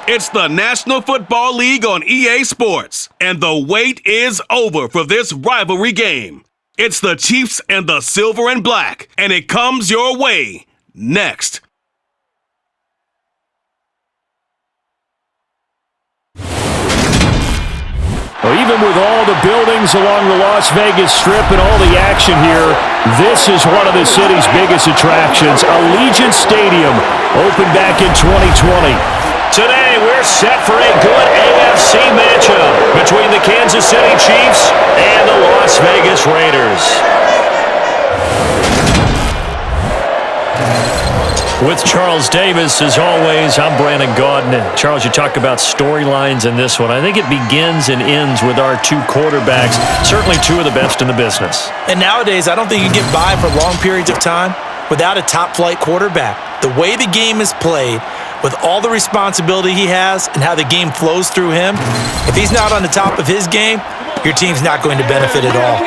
It's the National Football League on EA Sports, and the wait is over for this rivalry game. It's the Chiefs and the Silver and Black, and it comes your way next. Well, even with all the buildings along the Las Vegas Strip and all the action here, this is one of the city's biggest attractions. Allegiant Stadium opened back in 2020. Today, we're set for a good AFC matchup between the Kansas City Chiefs and the Las Vegas Raiders. With Charles Davis, as always, I'm Brandon Gaudin. And Charles, you talk about storylines in this one. I think it begins and ends with our two quarterbacks, certainly two of the best in the business. And nowadays, I don't think you can get by for long periods of time without a top-flight quarterback. The way the game is played, with all the responsibility he has and how the game flows through him, if he's not on the top of his game, your team's not going to benefit at all.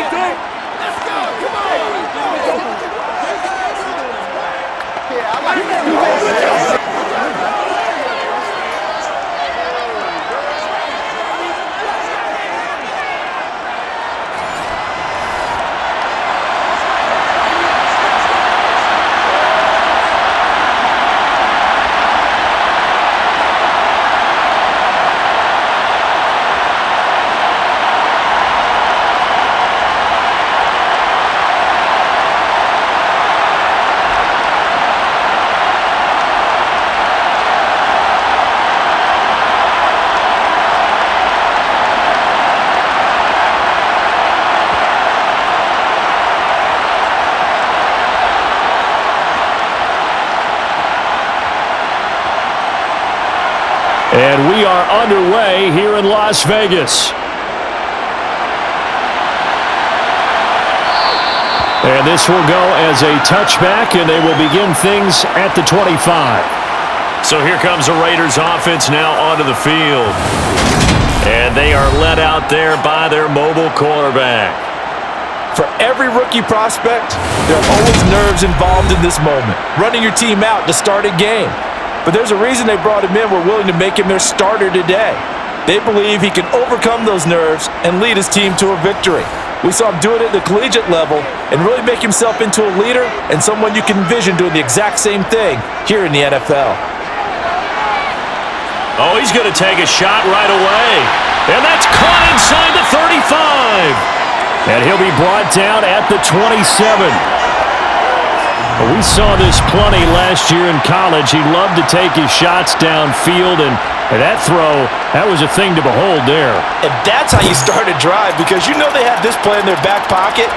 And we are underway here in Las Vegas. And this will go as a touchback, and they will begin things at the 25. So here comes the Raiders offense now onto the field. And they are led out there by their mobile quarterback. For every rookie prospect, there are always nerves involved in this moment. Running your team out to start a game. But there's a reason they brought him in. We're willing to make him their starter today. They believe he can overcome those nerves and lead his team to a victory. We saw him do it at the collegiate level and really make himself into a leader and someone you can envision doing the exact same thing here in the NFL. Oh, he's going to take a shot right away. And that's caught inside the 35. And he'll be brought down at the 27. We saw this plenty last year in college. He loved to take his shots downfield, and that throw, that was a thing to behold there. And that's how you start a drive, because you know they have this play in their back pocket,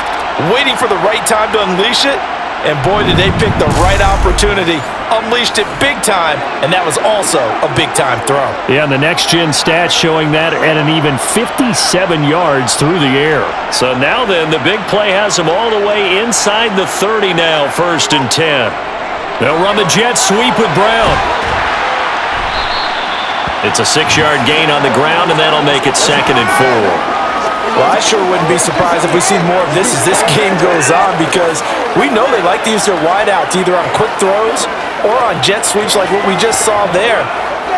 waiting for the right time to unleash it. And boy, did they pick the right opportunity, unleashed it big time, and that was also a big-time throw. Yeah, and the next-gen stats showing that at an even 57 yards through the air. So now then, the big play has them all the way inside the 30 now, 1st and 10. They'll run the jet sweep with Brown. It's a 6-yard gain on the ground, and that'll make it 2nd and 4. Well, I sure wouldn't be surprised if we see more of this as this game goes on, because we know they like to use their wideouts either on quick throws or on jet sweeps like what we just saw there.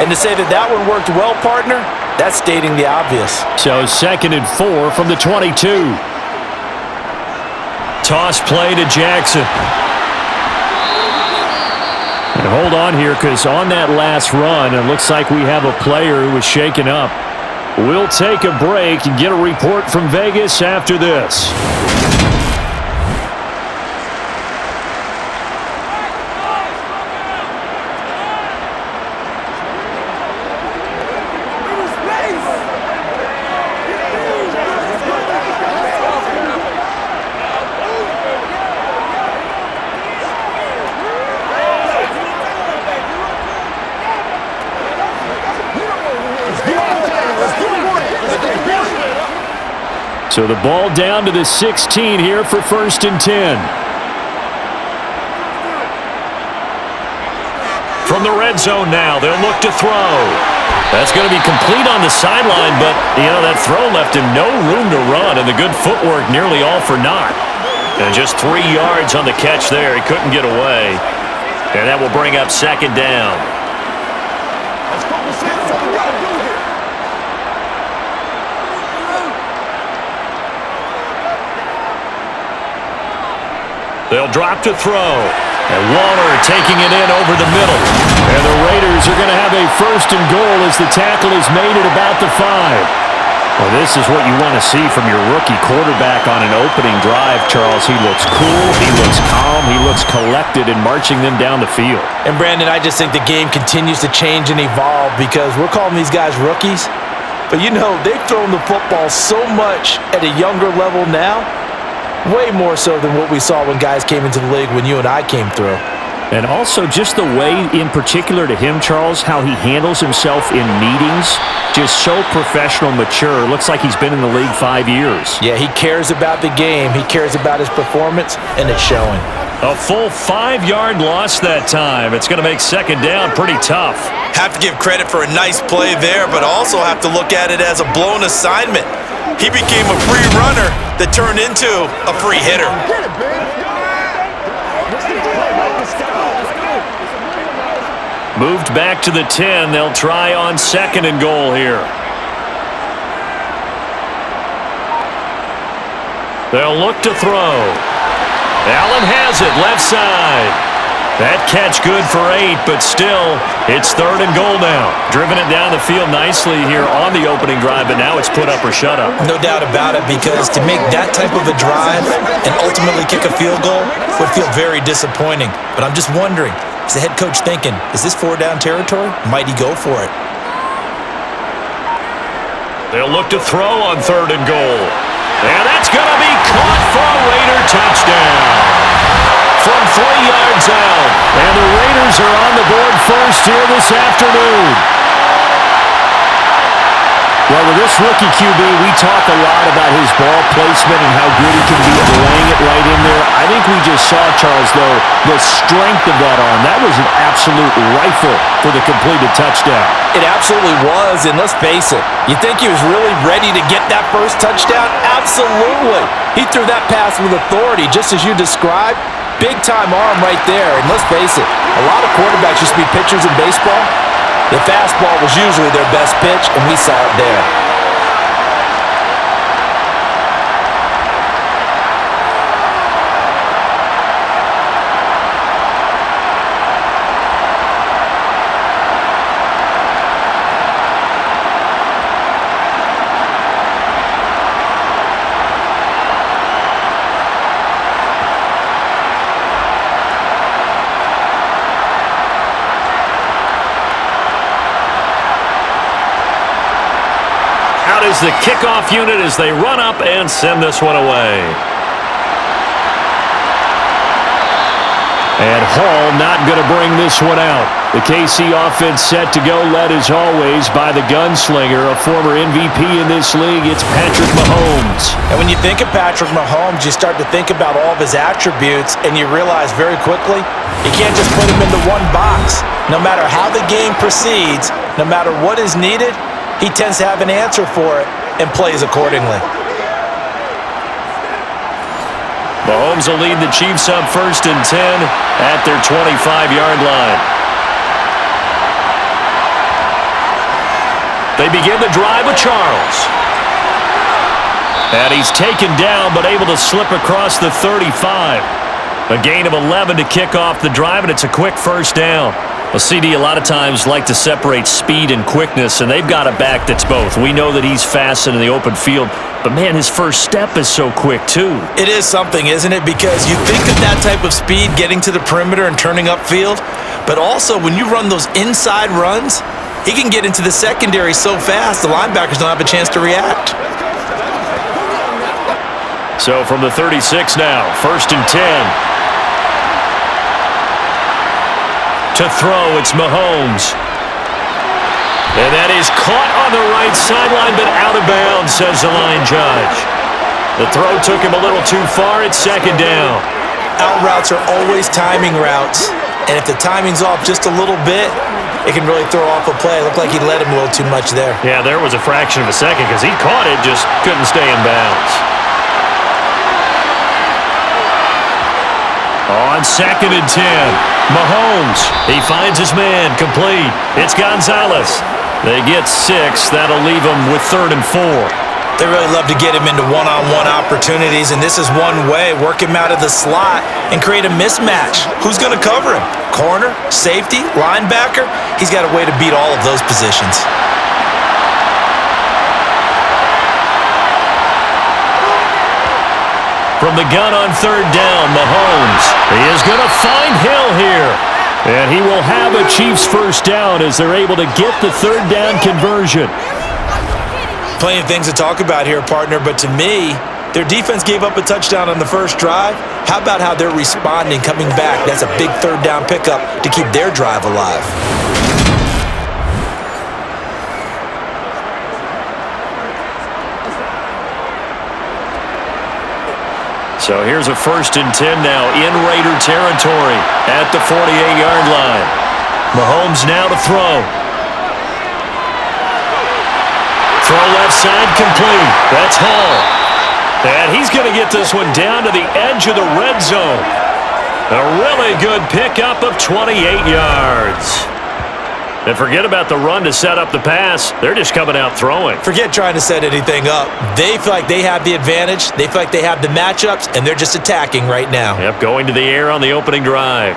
And to say that that one worked well, partner, that's stating the obvious. So 2nd and 4 from the 22. Toss play to Jackson. And hold on here, because on that last run, it looks like we have a player who was shaken up. We'll take a break and get a report from Vegas after this. So the ball down to the 16 here for 1st and 10. From the red zone now, they'll look to throw. That's going to be complete on the sideline, but, that throw left him no room to run, and the good footwork nearly all for naught. And just 3 yards on the catch there. He couldn't get away. And that will bring up 2nd down. They'll drop to throw. And Waller taking it in over the middle. And the Raiders are going to have a 1st and goal as the tackle is made at about the 5. Well, this is what you want to see from your rookie quarterback on an opening drive, Charles. He looks cool, he looks calm, he looks collected in marching them down the field. And, Brandon, I just think the game continues to change and evolve because we're calling these guys rookies. But, you know, they've thrown the football so much at a younger level now, way more so than what we saw when guys came into the league when you and I came through. And also just the way, in particular to him, Charles, how he handles himself in meetings, just so professional, mature. Looks like he's been in the league 5 years. Yeah, he cares about the game. He cares about his performance, and it's showing. A full 5-yard loss that time. It's going to make 2nd down pretty tough. Have to give credit for a nice play there, but also have to look at it as a blown assignment. He became a free runner that turned into a free hitter. Moved back to the 10. They'll try on 2nd and goal here. They'll look to throw. Allen has it, left side. That catch good for 8, but still, it's 3rd and goal now. Driven it down the field nicely here on the opening drive, but now it's put up or shut up. No doubt about it, because to make that type of a drive and ultimately kick a field goal would feel very disappointing. But I'm just wondering, is the head coach thinking, is this 4-down territory? Might he go for it? They'll look to throw on 3rd and goal. And that's going to be caught for a Raider touchdown. From 3 yards out. And the Raiders are on the board first here this afternoon. Well, with this rookie QB, we talk a lot about his ball placement and how good he can be at laying it right in there. I think we just saw, Charles, though, the strength of that arm. That was an absolute rifle for the completed touchdown. It absolutely was, and let's face it, you think he was really ready to get that first touchdown? Absolutely. He threw that pass with authority, just as you described. Big-time arm right there, and let's face it, a lot of quarterbacks used to be pitchers in baseball. The fastball was usually their best pitch, and we saw it there. Is the kickoff unit as they run up and send this one away. And Hall not going to bring this one out. The KC offense set to go, led as always by the gunslinger, a former MVP in this league. It's Patrick Mahomes. And when you think of Patrick Mahomes, you start to think about all of his attributes, and you realize very quickly you can't just put him into one box. No matter how the game proceeds, no matter what is needed, he tends to have an answer for it and plays accordingly. Mahomes will lead the Chiefs up 1st and 10 at their 25-yard line. They begin the drive with Charles. And he's taken down but able to slip across the 35. A gain of 11 to kick off the drive, and it's a quick 1st down. Well, CD, a lot of times like to separate speed and quickness, and they've got a back that's both. We know that he's fast in the open field, but, man, his first step is so quick, too. It is something, isn't it? Because you think of that type of speed getting to the perimeter and turning upfield, but also when you run those inside runs, he can get into the secondary so fast the linebackers don't have a chance to react. So from the 36 now, 1st and 10. To throw, it's Mahomes. And that is caught on the right sideline, but out of bounds, says the line judge. The throw took him a little too far. It's 2nd down. Out routes are always timing routes, and if the timing's off just a little bit, it can really throw off a play. It looked like he let him a little too much there. Yeah, there was a fraction of a second because he caught it, just couldn't stay in bounds. On 2nd and 10, Mahomes, he finds his man, complete. It's Gonzalez. They get 6. That'll leave them with 3rd and 4. They really love to get him into one-on-one opportunities, and this is one way. Work him out of the slot and create a mismatch. Who's going to cover him? Corner, safety, linebacker? He's got a way to beat all of those positions. From the gun on third down, Mahomes. He is going to find Hill here. And he will have a Chiefs first down as they're able to get the third down conversion. Plenty of things to talk about here, partner, but to me, their defense gave up a touchdown on the first drive. How about how they're responding, coming back? That's a big third down pickup to keep their drive alive. So here's a 1st and 10 now in Raider territory at the 48-yard line. Mahomes now to throw. Throw left side complete. That's Hall. And he's going to get this one down to the edge of the red zone. A really good pickup of 28 yards. And forget about the run to set up the pass. They're just coming out throwing. Forget trying to set anything up. They feel like they have the advantage. They feel like they have the matchups, and they're just attacking right now. Yep, going to the air on the opening drive.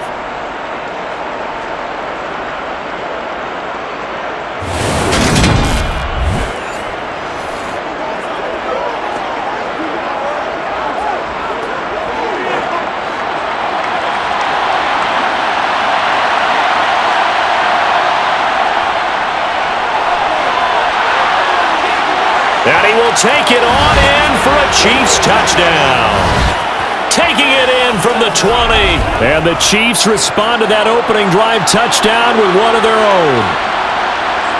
And he will take it on in for a Chiefs touchdown. Taking it in from the 20. And the Chiefs respond to that opening drive touchdown with one of their own.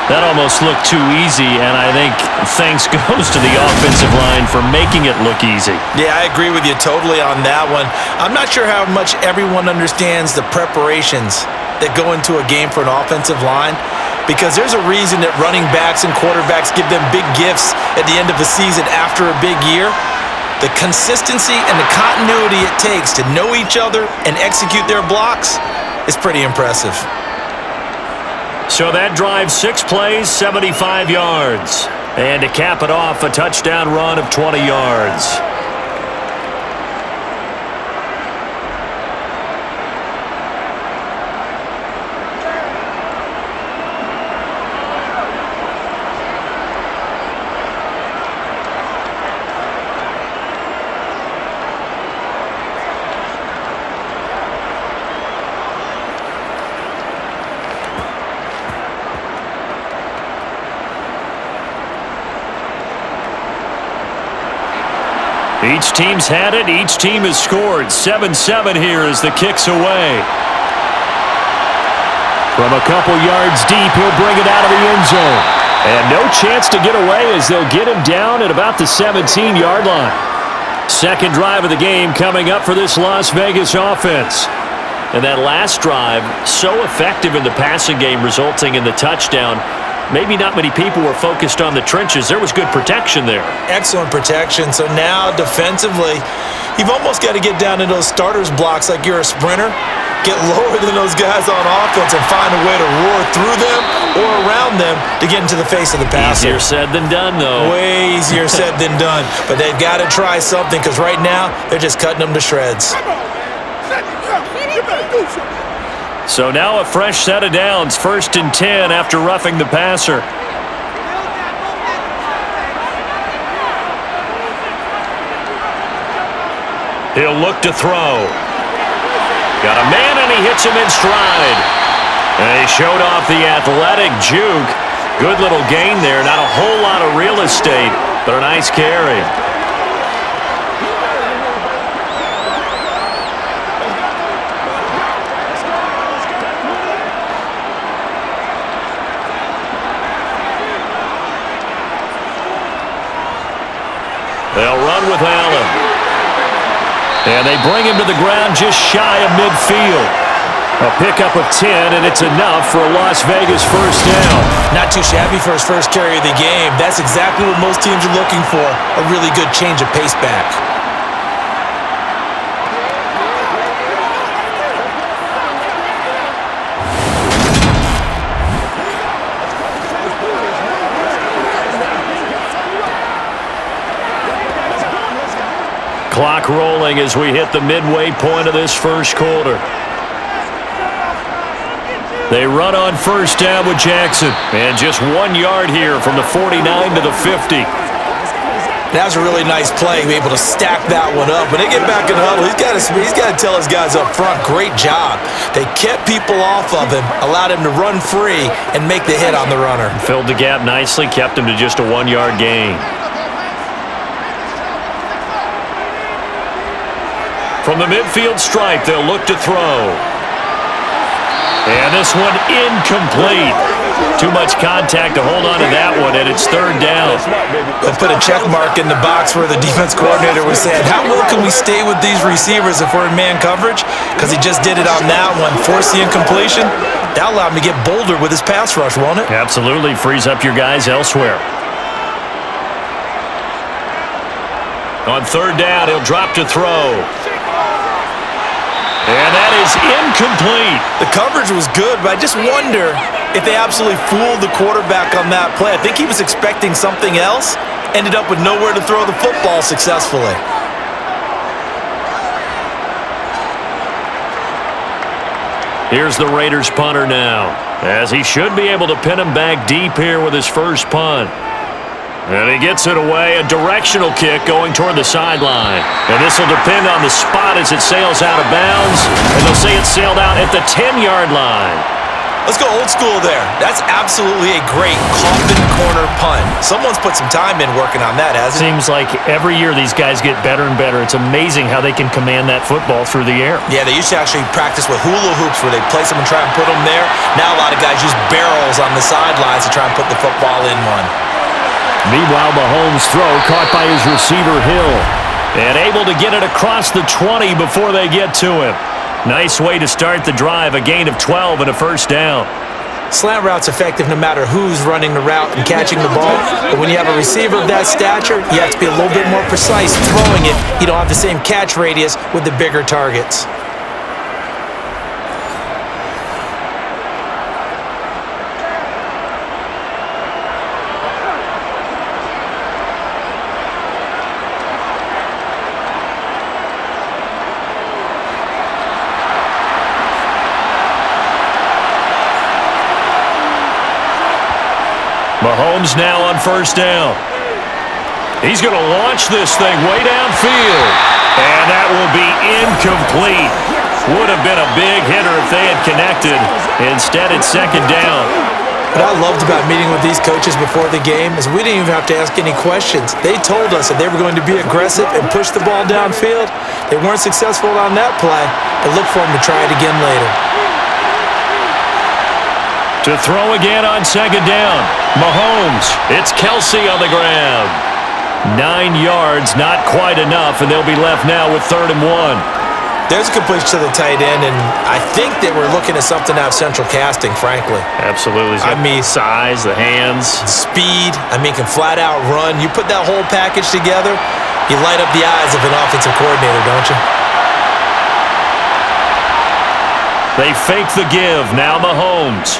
That almost looked too easy, and I think thanks goes to the offensive line for making it look easy. Yeah, I agree with you totally on that one. I'm not sure how much everyone understands the preparations that go into a game for an offensive line, because there's a reason that running backs and quarterbacks give them big gifts at the end of the season after a big year. The consistency and the continuity it takes to know each other and execute their blocks is pretty impressive. So that drive, 6 plays, 75 yards. And to cap it off, a touchdown run of 20 yards. Each team's had it. Each team has scored. 7-7 here as the kick's away. From a couple yards deep, he'll bring it out of the end zone. And no chance to get away as they'll get him down at about the 17-yard line. Second drive of the game coming up for this Las Vegas offense. And that last drive, so effective in the passing game, resulting in the touchdown. Maybe not many people were focused on the trenches. There was good protection there. Excellent protection. So now defensively, you've almost got to get down to those starters blocks like you're a sprinter. Get lower than those guys on offense and find a way to roar through them or around them to get into the face of the passer. Easier said than done, though. Way easier said than done. But they've got to try something, because right now they're just cutting them to shreds. So now a fresh set of downs, 1st and 10 after roughing the passer. He'll look to throw. Got a man, and he hits him in stride. And he showed off the athletic juke. Good little gain there. Not a whole lot of real estate, but a nice carry. They'll run with Allen. And they bring him to the ground just shy of midfield. A pickup of 10, and it's enough for a Las Vegas first down. Not too shabby for his first carry of the game. That's exactly what most teams are looking for, a really good change of pace back. clock rolling as we hit the midway point of this first quarter. They run on first down with Jackson. And just 1 yard here from the 49 to the 50. That was a really nice play, be able to stack that one up. When they get back in the huddle, he's got to tell his guys up front, great job. They kept people off of him, allowed him to run free, and make the hit on the runner. Filled the gap nicely, kept him to just a 1 yard gain. From the midfield stripe, they'll look to throw. And this one incomplete. Too much contact to hold on to that one, and it's third down. They'll put a check mark in the box where the defense coordinator was saying, how well can we stay with these receivers if we're in man coverage? Because he just did it on that one, forced the incompletion. That allowed him to get bolder with his pass rush, won't it? Absolutely, frees up your guys elsewhere. On third down, he'll drop to throw. And that is incomplete. The coverage was good, but I just wonder if they absolutely fooled the quarterback on that play. I think he was expecting something else, ended up with nowhere to throw the football successfully. Here's the Raiders punter now, as he should be able to pin him back deep here with his first punt. And he gets it away, a directional kick going toward the sideline. And this will depend on the spot as it sails out of bounds. And they'll say it sailed out at the 10-yard line. Let's go old school there. That's absolutely a great coffin corner punt. Someone's put some time in working on that, hasn't it? Seems like every year these guys get better and better. It's amazing how they can command that football through the air. Yeah, they used to actually practice with hula hoops where they place them and try and put them there. Now a lot of guys use barrels on the sidelines to try and put the football in one. Meanwhile, Mahomes' throw caught by his receiver, Hill. And able to get it across the 20 before they get to him. Nice way to start the drive, a gain of 12 and a first down. Slant route's effective no matter who's running the route and catching the ball. But when you have a receiver of that stature, you have to be a little bit more precise throwing it. You don't have the same catch radius with the bigger targets. Mahomes now on first down. He's going to launch this thing way downfield. And that will be incomplete. Would have been a big hitter if they had connected. Instead, it's second down. What I loved about meeting with these coaches before the game is we didn't even have to ask any questions. They told us that they were going to be aggressive and push the ball downfield. They weren't successful on that play, but look for them to try it again later. To throw again on second down. Mahomes. It's Kelsey on the ground. 9 yards, not quite enough, and they'll be left now with 3rd and 1. There's a completion to the tight end, and I think that we're looking at something out of central casting, frankly. Absolutely. I mean, size, the hands. Speed. I mean, can flat out run. You put that whole package together, you light up the eyes of an offensive coordinator, don't you? They fake the give. Now Mahomes.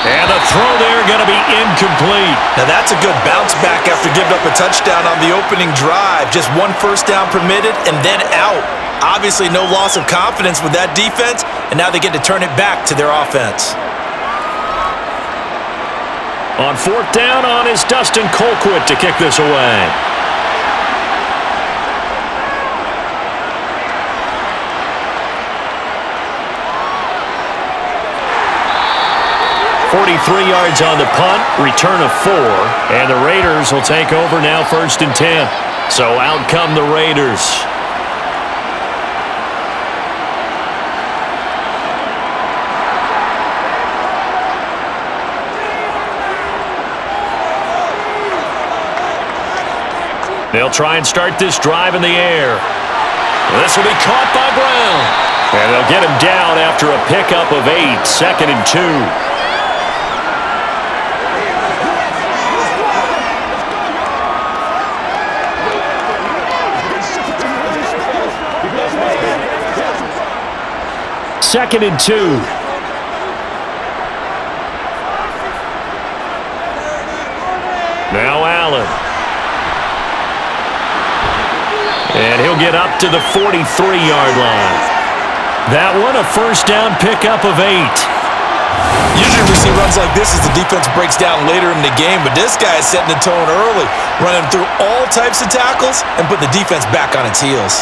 And the throw there going to be incomplete. Now that's a good bounce back after giving up a touchdown on the opening drive. Just one first down permitted and then out. Obviously no loss of confidence with that defense, and now they get to turn it back to their offense. On 4th down on is Dustin Colquitt to kick this away. .43 yards on the punt, return of 4, and the Raiders will take over now 1st and 10. So out come the Raiders. They'll try and start this drive in the air. This will be caught by Brown. And they'll get him down after a pickup of 8, 2nd and 2. Second and 2. Now Allen. And he'll get up to the 43-yard line. That one, a first down pickup of 8. Usually we see runs like this as the defense breaks down later in the game, but this guy is setting the tone early, running through all types of tackles and putting the defense back on its heels.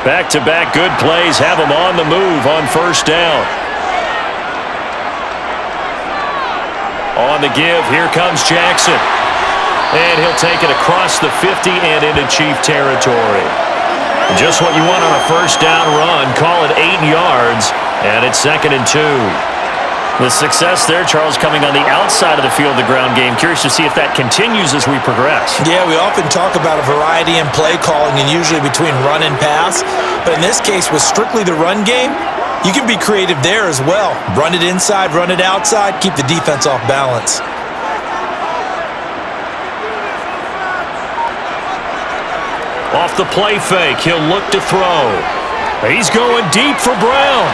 Back-to-back good plays have him on the move on first down. On the give, here comes Jackson. And he'll take it across the 50 and into Chief territory. Just what you want on a first down run. Call it 8 yards, and it's 2nd and 2. The success there, Charles, coming on the outside of the field, the ground game. Curious to see if that continues as we progress. Yeah, we often talk about a variety in play calling and usually between run and pass. But in this case, with strictly the run game, you can be creative there as well. Run it inside, run it outside, keep the defense off balance. Off the play fake, he'll look to throw. He's going deep for Brown.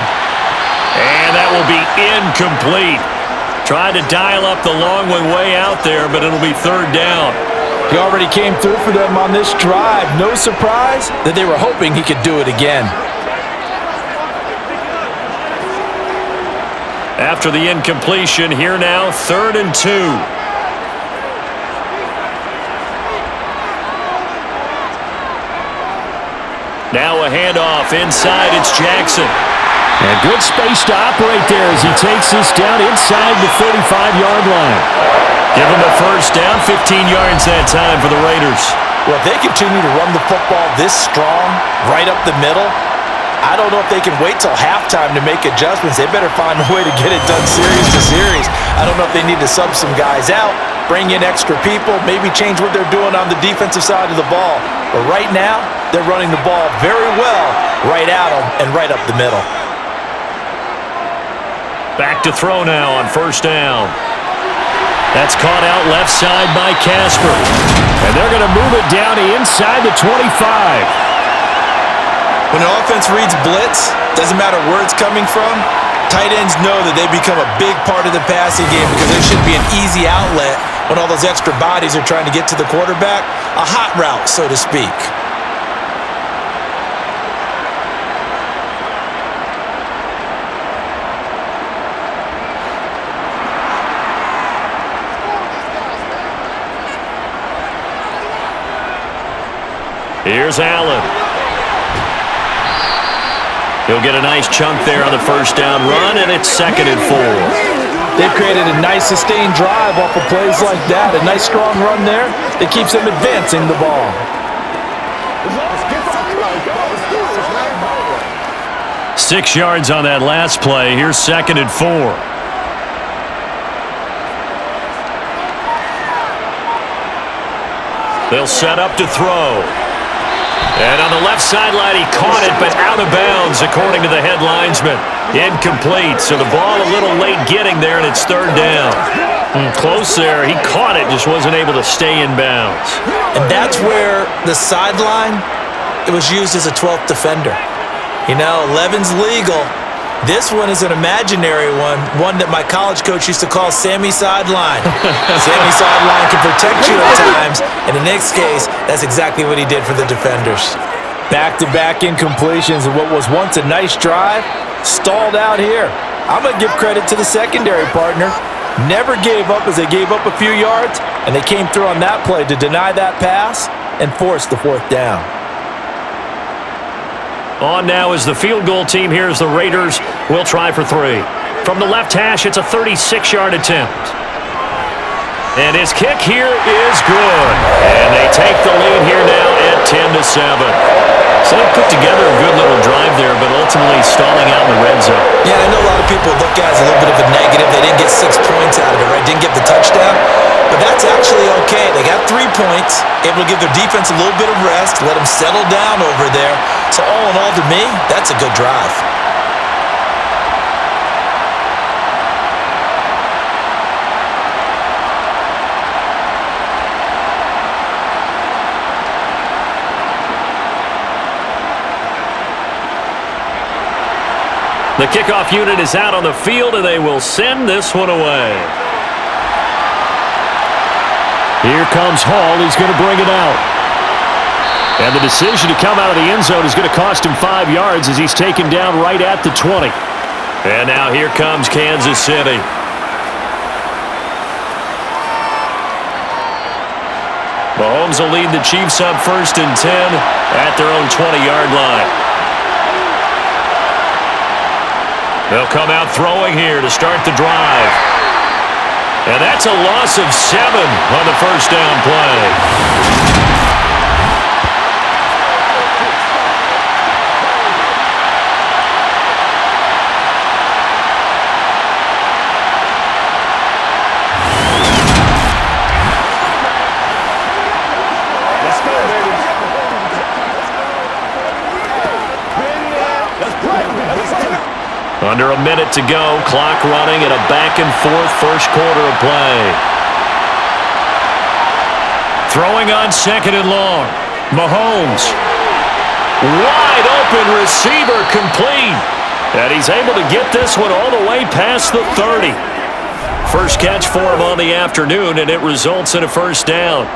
And that will be incomplete. Tried to dial up the long one way out there, but it'll be 3rd down. He already came through for them on this drive. No surprise that they were hoping he could do it again. After the incompletion, here now, 3rd and 2. Now a handoff inside, it's Jackson. And good space to operate there as he takes this down inside the 35-yard line. Give him a first down, 15 yards that time for the Raiders. Well, if they continue to run the football this strong, right up the middle, I don't know if they can wait till halftime to make adjustments. They better find a way to get it done series to series. I don't know if they need to sub some guys out, bring in extra people, maybe change what they're doing on the defensive side of the ball. But right now, they're running the ball very well right at them and right up the middle. Back to throw now on first down. That's caught out left side by Casper. And they're going to move it down to inside the 25. When an offense reads blitz, doesn't matter where it's coming from, tight ends know that they become a big part of the passing game because there should be an easy outlet when all those extra bodies are trying to get to the quarterback. A hot route, so to speak. Here's Allen. He'll get a nice chunk there on the first down run, and it's 2nd and 4. They've created a nice sustained drive off of plays like that. A nice strong run there that keeps them advancing the ball. Six yards on that last play. Here's 2nd and 4. They'll set up to throw. And on the left sideline, he caught it, but out of bounds, according to the head linesman. Incomplete, so the ball a little late getting there, and it's 3rd down. Close there. He caught it, just wasn't able to stay in bounds. And that's where the sideline, it was used as a 12th defender. You know, 11's legal. This one is an imaginary one that my college coach used to call Sammy Sideline. Sammy Sideline can protect you at times, and in this case, that's exactly what he did for the defenders. Back-to-back incompletions of what was once a nice drive, stalled out here. I'm going to give credit to the secondary partner. Never gave up as they gave up a few yards, and they came through on that play to deny that pass and force the 4th down. On now is the field goal team. Here's the Raiders. Will try for 3. From the left hash, it's a 36-yard attempt. And his kick here is good. And they take the lead here now at 10-7. So they put together a good little drive there, but ultimately stalling out in the red zone. Yeah, I know a lot of people look at it as a little bit of a negative. They didn't get 6 points out of it, right? Didn't get the touchdown. But that's actually okay. They got 3 points, able to give their defense a little bit of rest, let them settle down over there. So all in all, to me, that's a good drive. The kickoff unit is out on the field, and they will send this one away. Here comes Hall. He's going to bring it out. And the decision to come out of the end zone is going to cost him 5 yards as he's taken down right at the 20. And now here comes Kansas City. Mahomes will lead the Chiefs up 1st and 10 at their own 20-yard line. They'll come out throwing here to start the drive. And that's a loss of 7 on the first down play. Under a minute to go, clock running at a back-and-forth first quarter of play. Throwing on 2nd and long. Mahomes. Wide open receiver complete. And he's able to get this one all the way past the 30. First catch for him on the afternoon, and it results in a first down.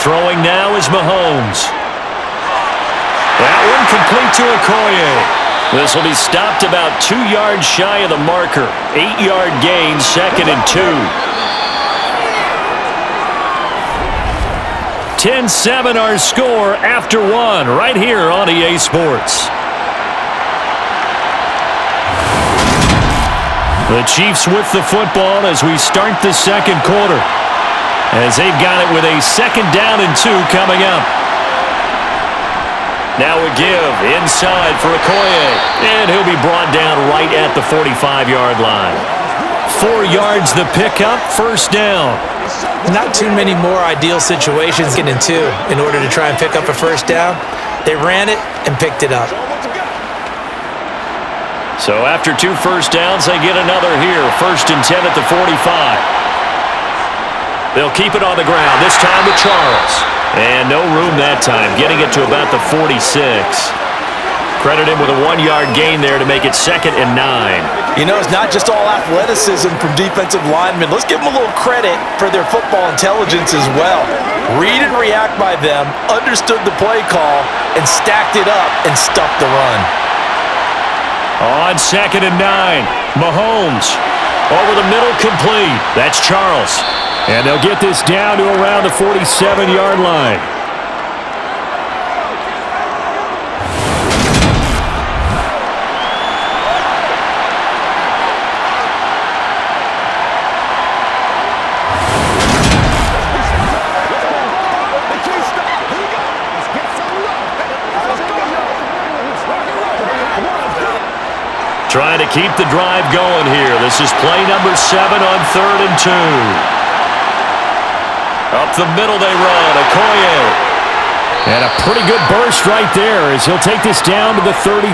Throwing now is Mahomes. That one complete to Okoye. This will be stopped about 2 yards shy of the marker. 8-yard gain, 2nd and 2. 10-7 our score after 1 right here on EA Sports. The Chiefs with the football as we start the second quarter, as they've got it with a 2nd down and 2 coming up. Now a give inside for Okoye, and he'll be brought down right at the 45-yard line. 4 yards the pickup, first down. Not too many more ideal situations getting into in order to try and pick up a first down. They ran it and picked it up. So after 2 first downs, they get another here. 1st and 10 at the 45. They'll keep it on the ground, this time with Charles. And no room that time, getting it to about the 46. Credit him with a 1-yard gain there to make it 2nd and 9. You know, it's not just all athleticism from defensive linemen. Let's give them a little credit for their football intelligence as well. Read and react by them, understood the play call, and stacked it up and stuffed the run. On 2nd and 9, Mahomes. Over the middle, complete. That's Charles. And they'll get this down to around the 47-yard line. Trying to keep the drive going here. This is play number 7 on 3rd and 2. Up the middle they run, Okoye. And a pretty good burst right there as he'll take this down to the 33.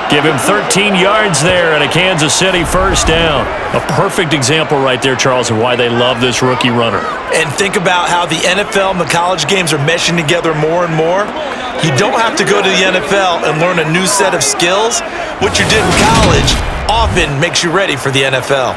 Give him 13 yards there and a Kansas City first down. A perfect example right there, Charles, of why they love this rookie runner. And think about how the NFL and the college games are meshing together more and more. You don't have to go to the NFL and learn a new set of skills. What you did in college often makes you ready for the NFL.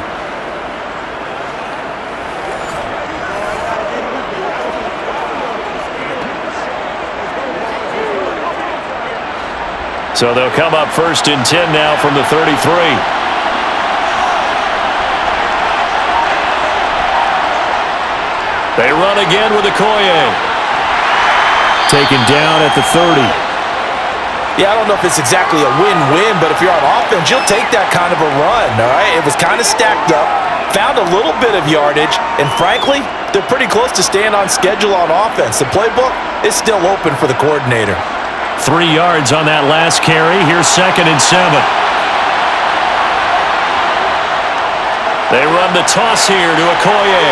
So they'll come up 1st and 10 now from the 33. They run again with Okoye. Taken down at the 30. Yeah, I don't know if it's exactly a win-win, but if you're on offense, you'll take that kind of a run, all right? It was kind of stacked up, found a little bit of yardage, and frankly, they're pretty close to staying on schedule on offense. The playbook is still open for the coordinator. 3 yards on that last carry. Here's 2nd and 7. They run the toss here to Okoye.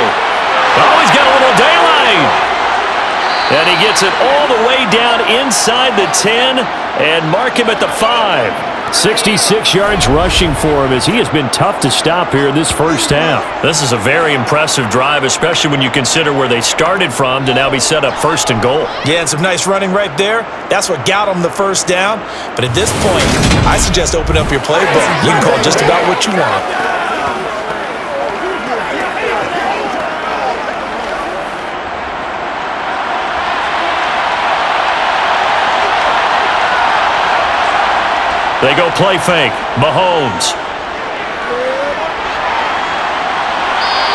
Oh, he's got a little daylight. And he gets it all the way down inside the 10 and mark him at the 5. 66 yards rushing for him as he has been tough to stop here in this first half. This is a very impressive drive, especially when you consider where they started from to now be set up first and goal. Yeah, and some nice running right there. That's what got them the first down. But at this point, I suggest open up your playbook. You can call just about what you want. They go play fake. Mahomes.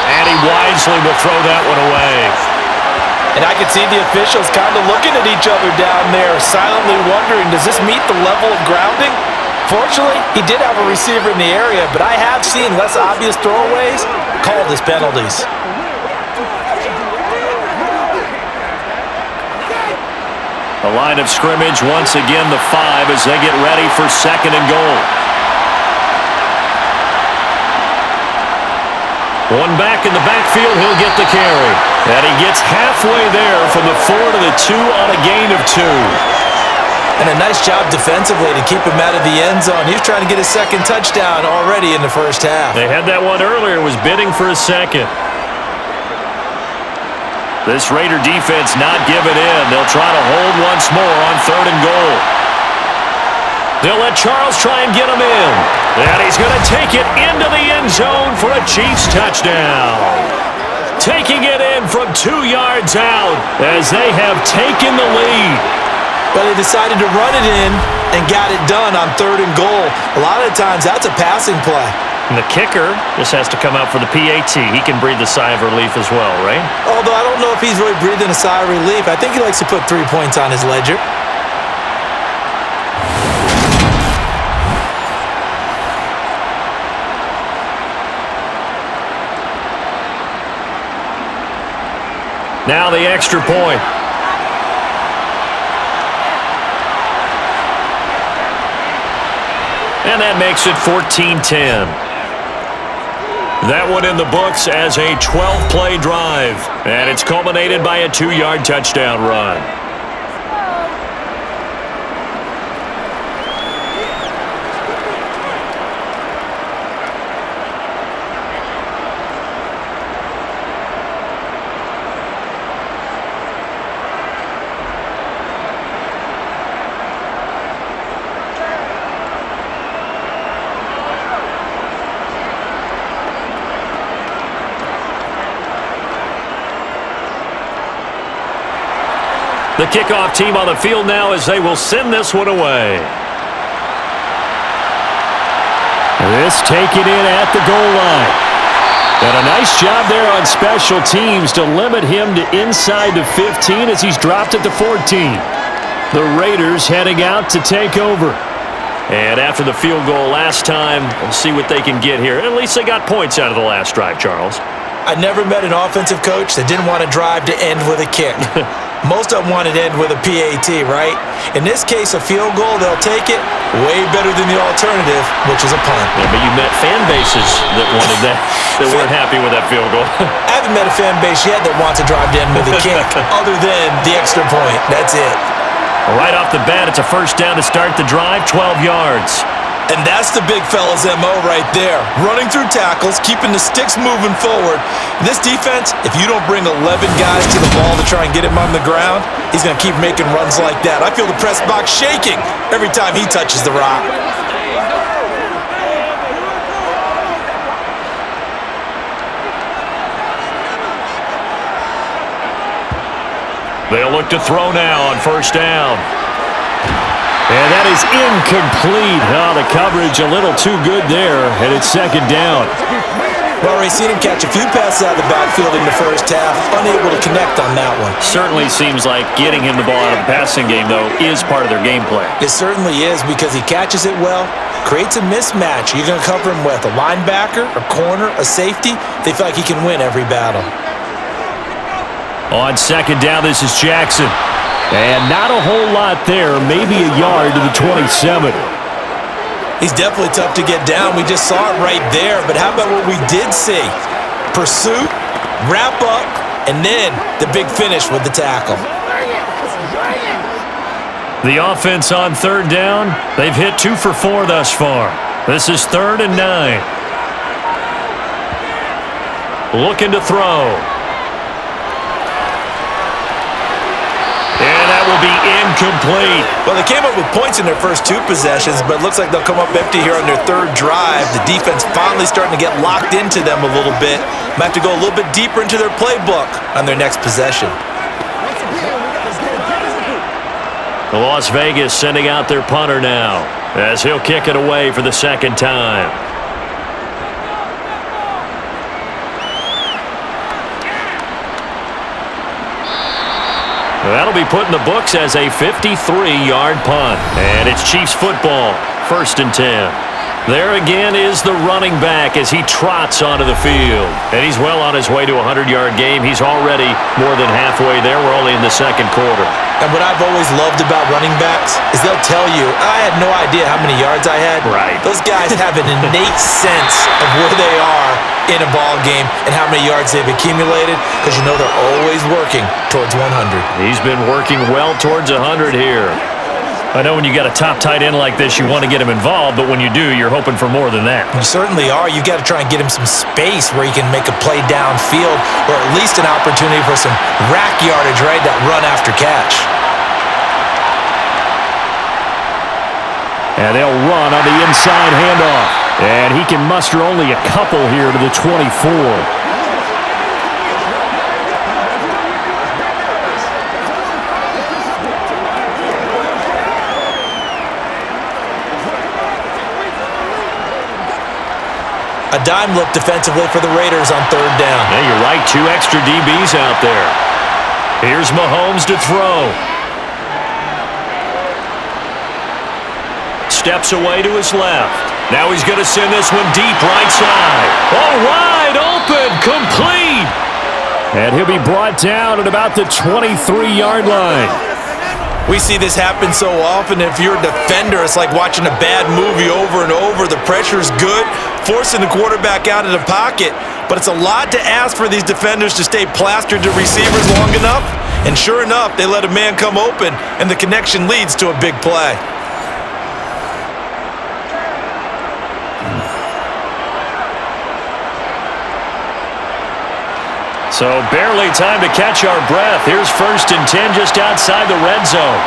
And he wisely will throw that one away. And I can see the officials kind of looking at each other down there, silently wondering, does this meet the level of grounding? Fortunately, he did have a receiver in the area, but I have seen less obvious throwaways called as penalties. The line of scrimmage, once again, the 5 as they get ready for second and goal. One back in the backfield, he'll get the carry. And he gets halfway there from the 4 to the 2 on a gain of 2. And a nice job defensively to keep him out of the end zone. He was trying to get his second touchdown already in the first half. They had that one earlier, was bidding for a second. This Raider defense not giving in. They'll try to hold once more on third and goal. They'll let Charles try and get him in. And he's going to take it into the end zone for a Chiefs touchdown. Taking it in from 2 yards out as they have taken the lead. But they decided to run it in and got it done on third and goal. A lot of the times that's a passing play. And the kicker just has to come out for the PAT. He can breathe a sigh of relief as well, right? Although I don't know if he's really breathing a sigh of relief. I think he likes to put 3 points on his ledger. Now the extra point. And that makes it 14-10. That one in the books as a 12-play drive. And it's culminated by a 2-yard touchdown run. The kickoff team on the field now as they will send this one away. This taken in at the goal line. And a nice job there on special teams to limit him to inside the 15 as he's dropped it to 14. The Raiders heading out to take over. And after the field goal last time, we'll see what they can get here. At least they got points out of the last drive, Charles. I never met an offensive coach that didn't want to drive to end with a kick. Most of them want it to end with a PAT, right? In this case, a field goal, they'll take it way better than the alternative, which is a punt. Yeah, but you met fan bases that wanted that, that weren't happy with that field goal. I haven't met a fan base yet that wants to drive to end with a kick, other than the extra point. That's it. Right off the bat, it's a first down to start the drive, 12 yards. And that's the big fella's MO right there. Running through tackles, keeping the sticks moving forward. This defense, if you don't bring 11 guys to the ball to try and get him on the ground, he's going to keep making runs like that. I feel the press box shaking every time he touches the rock. They'll look to throw now on first down. And that is incomplete. Oh, the coverage a little too good there, and it's second down. Well, we've seen him catch a few passes out of the backfield in the first half, unable to connect on that one. Certainly seems like getting him the ball out of the passing game, though, is part of their game plan. It certainly is because he catches it well, creates a mismatch. You're going to cover him with a linebacker, a corner, a safety. They feel like he can win every battle. On second down, this is Jackson. And not a whole lot there, maybe a yard to the 27. He's definitely tough to get down. We just saw it right there. But how about what we did see? Pursuit, wrap up, and then the big finish with the tackle. The offense on third down, they've hit 2 for 4 thus far. This is 3rd and 9. Looking to throw. And that will be incomplete. Well, they came up with points in their first 2 possessions, but it looks like they'll come up empty here on their 3rd drive. The defense finally starting to get locked into them a little bit. Might have to go a little bit deeper into their playbook on their next possession. Las Vegas sending out their punter now as he'll kick it away for the 2nd time. That'll be put in the books as a 53-yard punt. And it's Chiefs football, 1st and 10. There again is the running back as he trots onto the field. And he's well on his way to a 100-yard game. He's already more than halfway there. We're only in the 2nd quarter. And what I've always loved about running backs is they'll tell you, I had no idea how many yards I had. Right. Those guys have an innate sense of where they are in a ball game and how many yards they've accumulated, because you know they're always working towards 100. He's been working well towards 100 here. I know when you got a top tight end like this, you want to get him involved, but when you do, you're hoping for more than that. You certainly are. You've got to try and get him some space where he can make a play downfield, or at least an opportunity for some rack yardage, right? That run after catch. And they'll run on the inside handoff. And he can muster only a couple here to the 24. A dime look defensively for the Raiders on 3rd down. Yeah, you're right. 2 extra DBs out there. Here's Mahomes to throw. Steps away to his left. Now he's going to send this one deep right side. Oh, wide open, complete. And he'll be brought down at about the 23-yard line. We see this happen so often. If you're a defender, it's like watching a bad movie over and over. The pressure's good, forcing the quarterback out of the pocket. But it's a lot to ask for these defenders to stay plastered to receivers long enough. And sure enough, they let a man come open, and the connection leads to a big play. So barely time to catch our breath. Here's 1st and 10 just outside the red zone.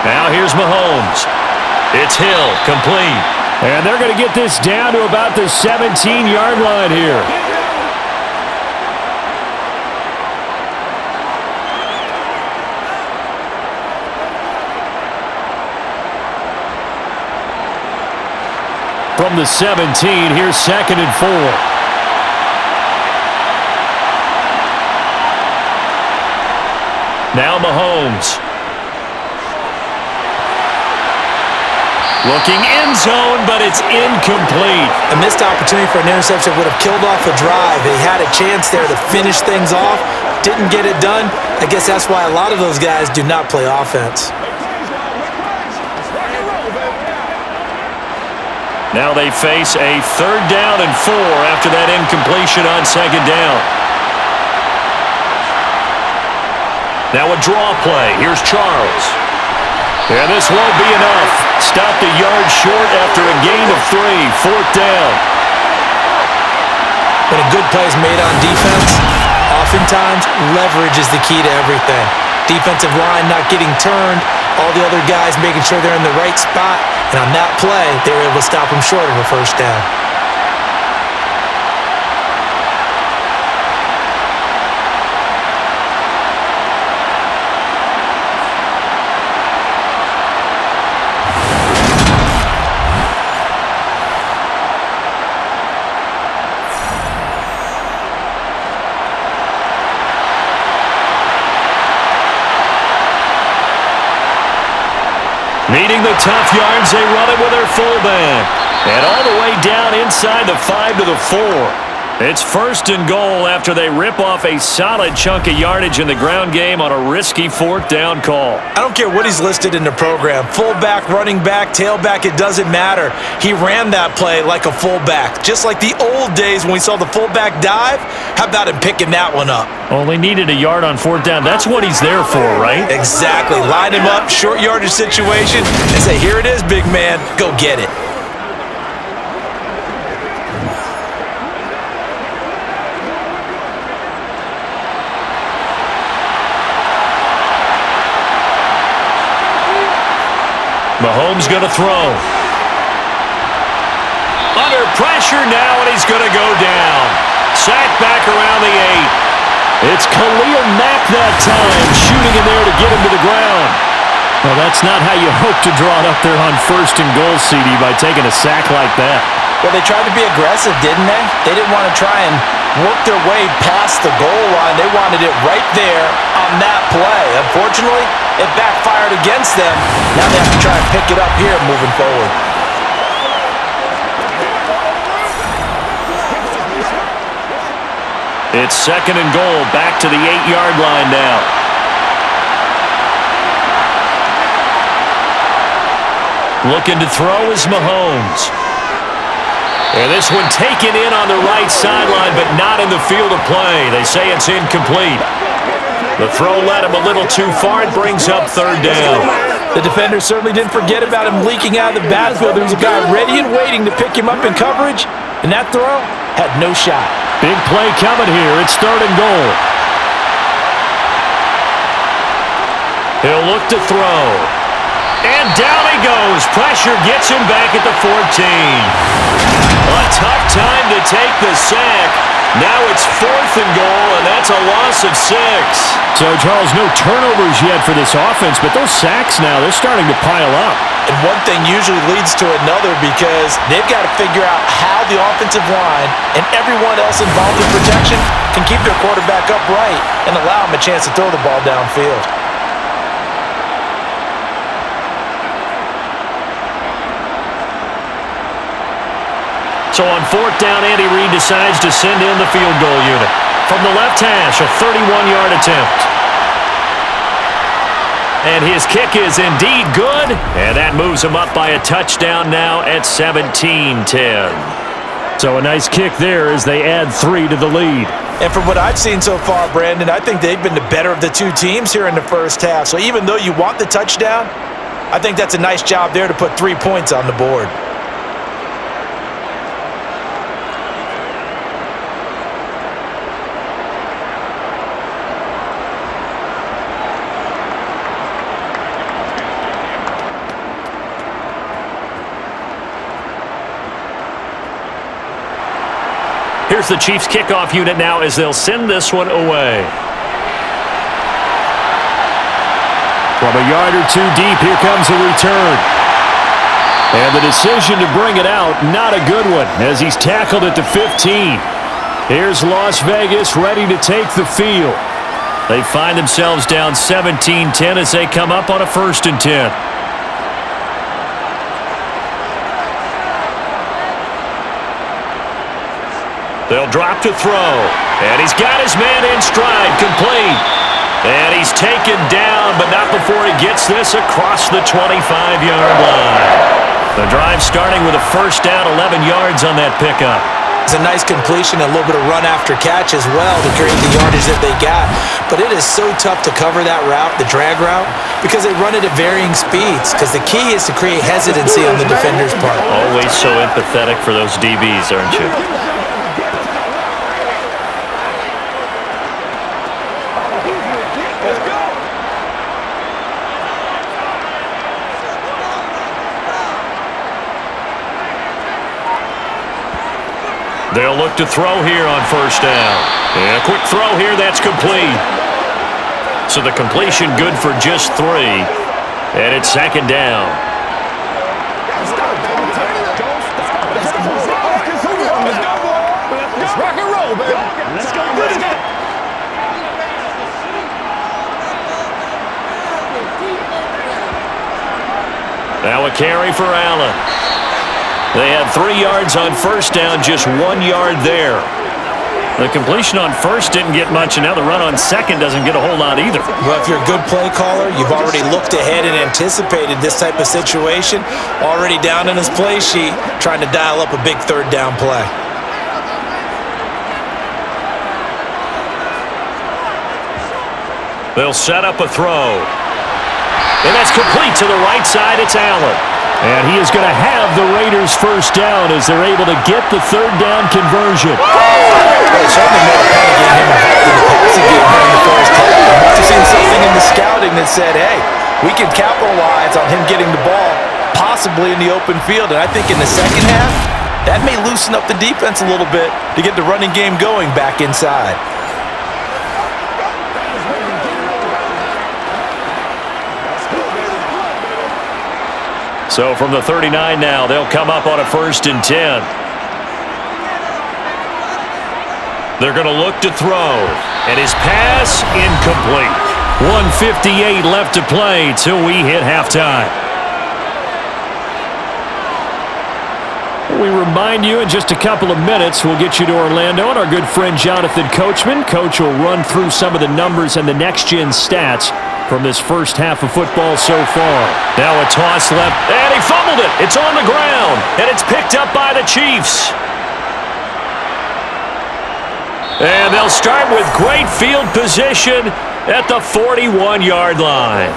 Now here's Mahomes. It's Hill, complete. And they're going to get this down to about the 17-yard line here. From the 17, here's 2nd and 4. Now Mahomes. Looking end zone, but it's incomplete. A missed opportunity for an interception would have killed off a drive. They had a chance there to finish things off. Didn't get it done. I guess that's why a lot of those guys do not play offense. Now they face a 3rd down and 4 after that incompletion on 2nd down. Now a draw play. Here's Charles. And this won't be enough. Stopped a yard short after a gain of 3. 4th down. When a good play is made on defense, oftentimes leverage is the key to everything. Defensive line not getting turned, all the other guys making sure they're in the right spot, and on that play, they were able to stop them short of a 1st down. Needing the tough yards, they run it with their fullback. And all the way down inside the 5 to the 4. It's 1st and goal after they rip off a solid chunk of yardage in the ground game on a risky 4th down call. I don't care what he's listed in the program. Fullback, running back, tailback, it doesn't matter. He ran that play like a fullback, just like the old days when we saw the fullback dive. How about him picking that one up? Only needed a yard on 4th down. That's what he's there for, right? Exactly. Line him up, short yardage situation, and say, here it is, big man. Go get it. Mahomes going to throw. Under pressure now, and he's going to go down. Sacked back around the 8. It's Khalil Mack that time, shooting in there to get him to the ground. Well, that's not how you hope to draw it up there on 1st and goal, CD, by taking a sack like that. Well, they tried to be aggressive, didn't they? They didn't want to try and work their way past the goal line. They wanted it right there on that play. Unfortunately, it backfired against them. Now they have to try and pick it up here moving forward. It's 2nd and goal, back to the 8-yard line now. Looking to throw is Mahomes. And this one taken in on the right sideline, but not in the field of play. They say it's incomplete. The throw led him a little too far. It brings up 3rd down. The defender certainly didn't forget about him leaking out of the backfield. There was a guy ready and waiting to pick him up in coverage, and that throw had no shot. Big play coming here. It's 3rd and goal. He'll look to throw. And down he goes. Pressure gets him back at the 14. A tough time to take the sack. Now it's 4th and goal, and that's a loss of 6. So, Charles, no turnovers yet for this offense, but those sacks now, they're starting to pile up. And one thing usually leads to another because they've got to figure out how the offensive line and everyone else involved in protection can keep their quarterback upright and allow him a chance to throw the ball downfield. So on 4th down, Andy Reid decides to send in the field goal unit. From the left hash, a 31-yard attempt. And his kick is indeed good, and that moves him up by a touchdown now at 17-10. So a nice kick there as they add 3 to the lead. And from what I've seen so far, Brandon, I think they've been the better of the two teams here in the first half. So even though you want the touchdown, I think that's a nice job there to put 3 points on the board. Here's the Chiefs kickoff unit now as they'll send this one away. From a yard or 2 deep, here comes a return. And the decision to bring it out, not a good one, as he's tackled at the 15. Here's Las Vegas ready to take the field. They find themselves down 17-10 as they come up on a 1st and 10. They'll drop to throw. And he's got his man in stride, complete. And he's taken down, but not before he gets this across the 25-yard line. The drive starting with a 1st down, 11 yards on that pickup. It's a nice completion, a little bit of run after catch as well to create the yardage that they got. But it is so tough to cover that route, the drag route, because they run it at varying speeds. Because the key is to create hesitancy on the defender's part. Always so empathetic for those DBs, aren't you? They'll look to throw here on 1st down. And a quick throw here, that's complete. So the completion good for just 3. And it's 2nd down. Let's rock and roll, baby. Let's go. Now a carry for Allen. They had 3 yards on 1st down, just 1 yard there. The completion on first didn't get much, and now the run on second doesn't get a whole lot either. Well, if you're a good play caller, you've already looked ahead and anticipated this type of situation, already down in his play sheet, trying to dial up a big third down play. They'll set up a throw. And that's complete to the right side. It's Allen. And he is going to have the Raiders first down as they're able to get the third down conversion. Well, it certainly made a penny getting him involved in the passing game during the first half. I must have seen something in the scouting that said, hey, we can capitalize on him getting the ball possibly in the open field. And I think in the second half, that may loosen up the defense a little bit to get the running game going back inside. So from the 39 now, they'll come up on a 1st and 10. They're going to look to throw. And his pass incomplete. 1:58 left to play till we hit halftime. We remind you in just a couple of minutes, we'll get you to Orlando and our good friend Jonathan Coachman. Coach will run through some of the numbers and the next-gen stats from this first half of football so far. Now a toss left, and he fumbled it. It's on the ground, and it's picked up by the Chiefs. And they'll start with great field position at the 41-yard line.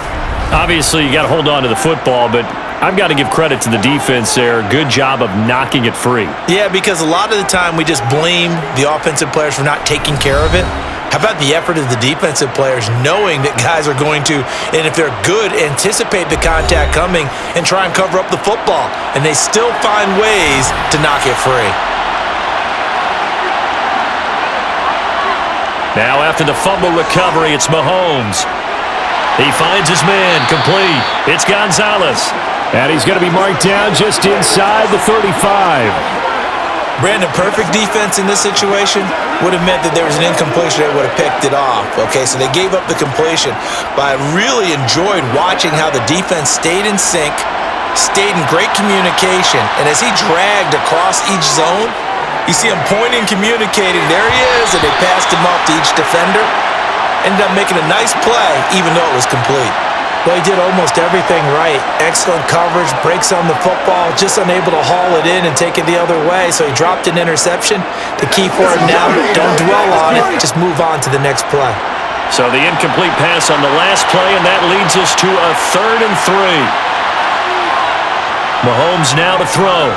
Obviously, you got to hold on to the football, but I've got to give credit to the defense there. Good job of knocking it free. Yeah, because a lot of the time we just blame the offensive players for not taking care of it. How about the effort of the defensive players knowing that guys are going to, and if they're good, anticipate the contact coming and try and cover up the football. And they still find ways to knock it free. Now after the fumble recovery, it's Mahomes. He finds his man, complete. It's Gonzalez. And he's going to be marked down just inside the 35. Brandon, perfect defense in this situation would have meant that there was an incompletion that would have picked it off. Okay, so they gave up the completion. But I really enjoyed watching how the defense stayed in sync, stayed in great communication, and as he dragged across each zone, you see him pointing, communicating. There he is, and they passed him off to each defender. Ended up making a nice play, even though it was complete. Well, he did almost everything right. Excellent coverage, breaks on the football, just unable to haul it in and take it the other way. So he dropped an interception. The key for him now, don't dwell on it, just move on to the next play. So the incomplete pass on the last play, and that leads us to a 3rd and 3. Mahomes now to throw.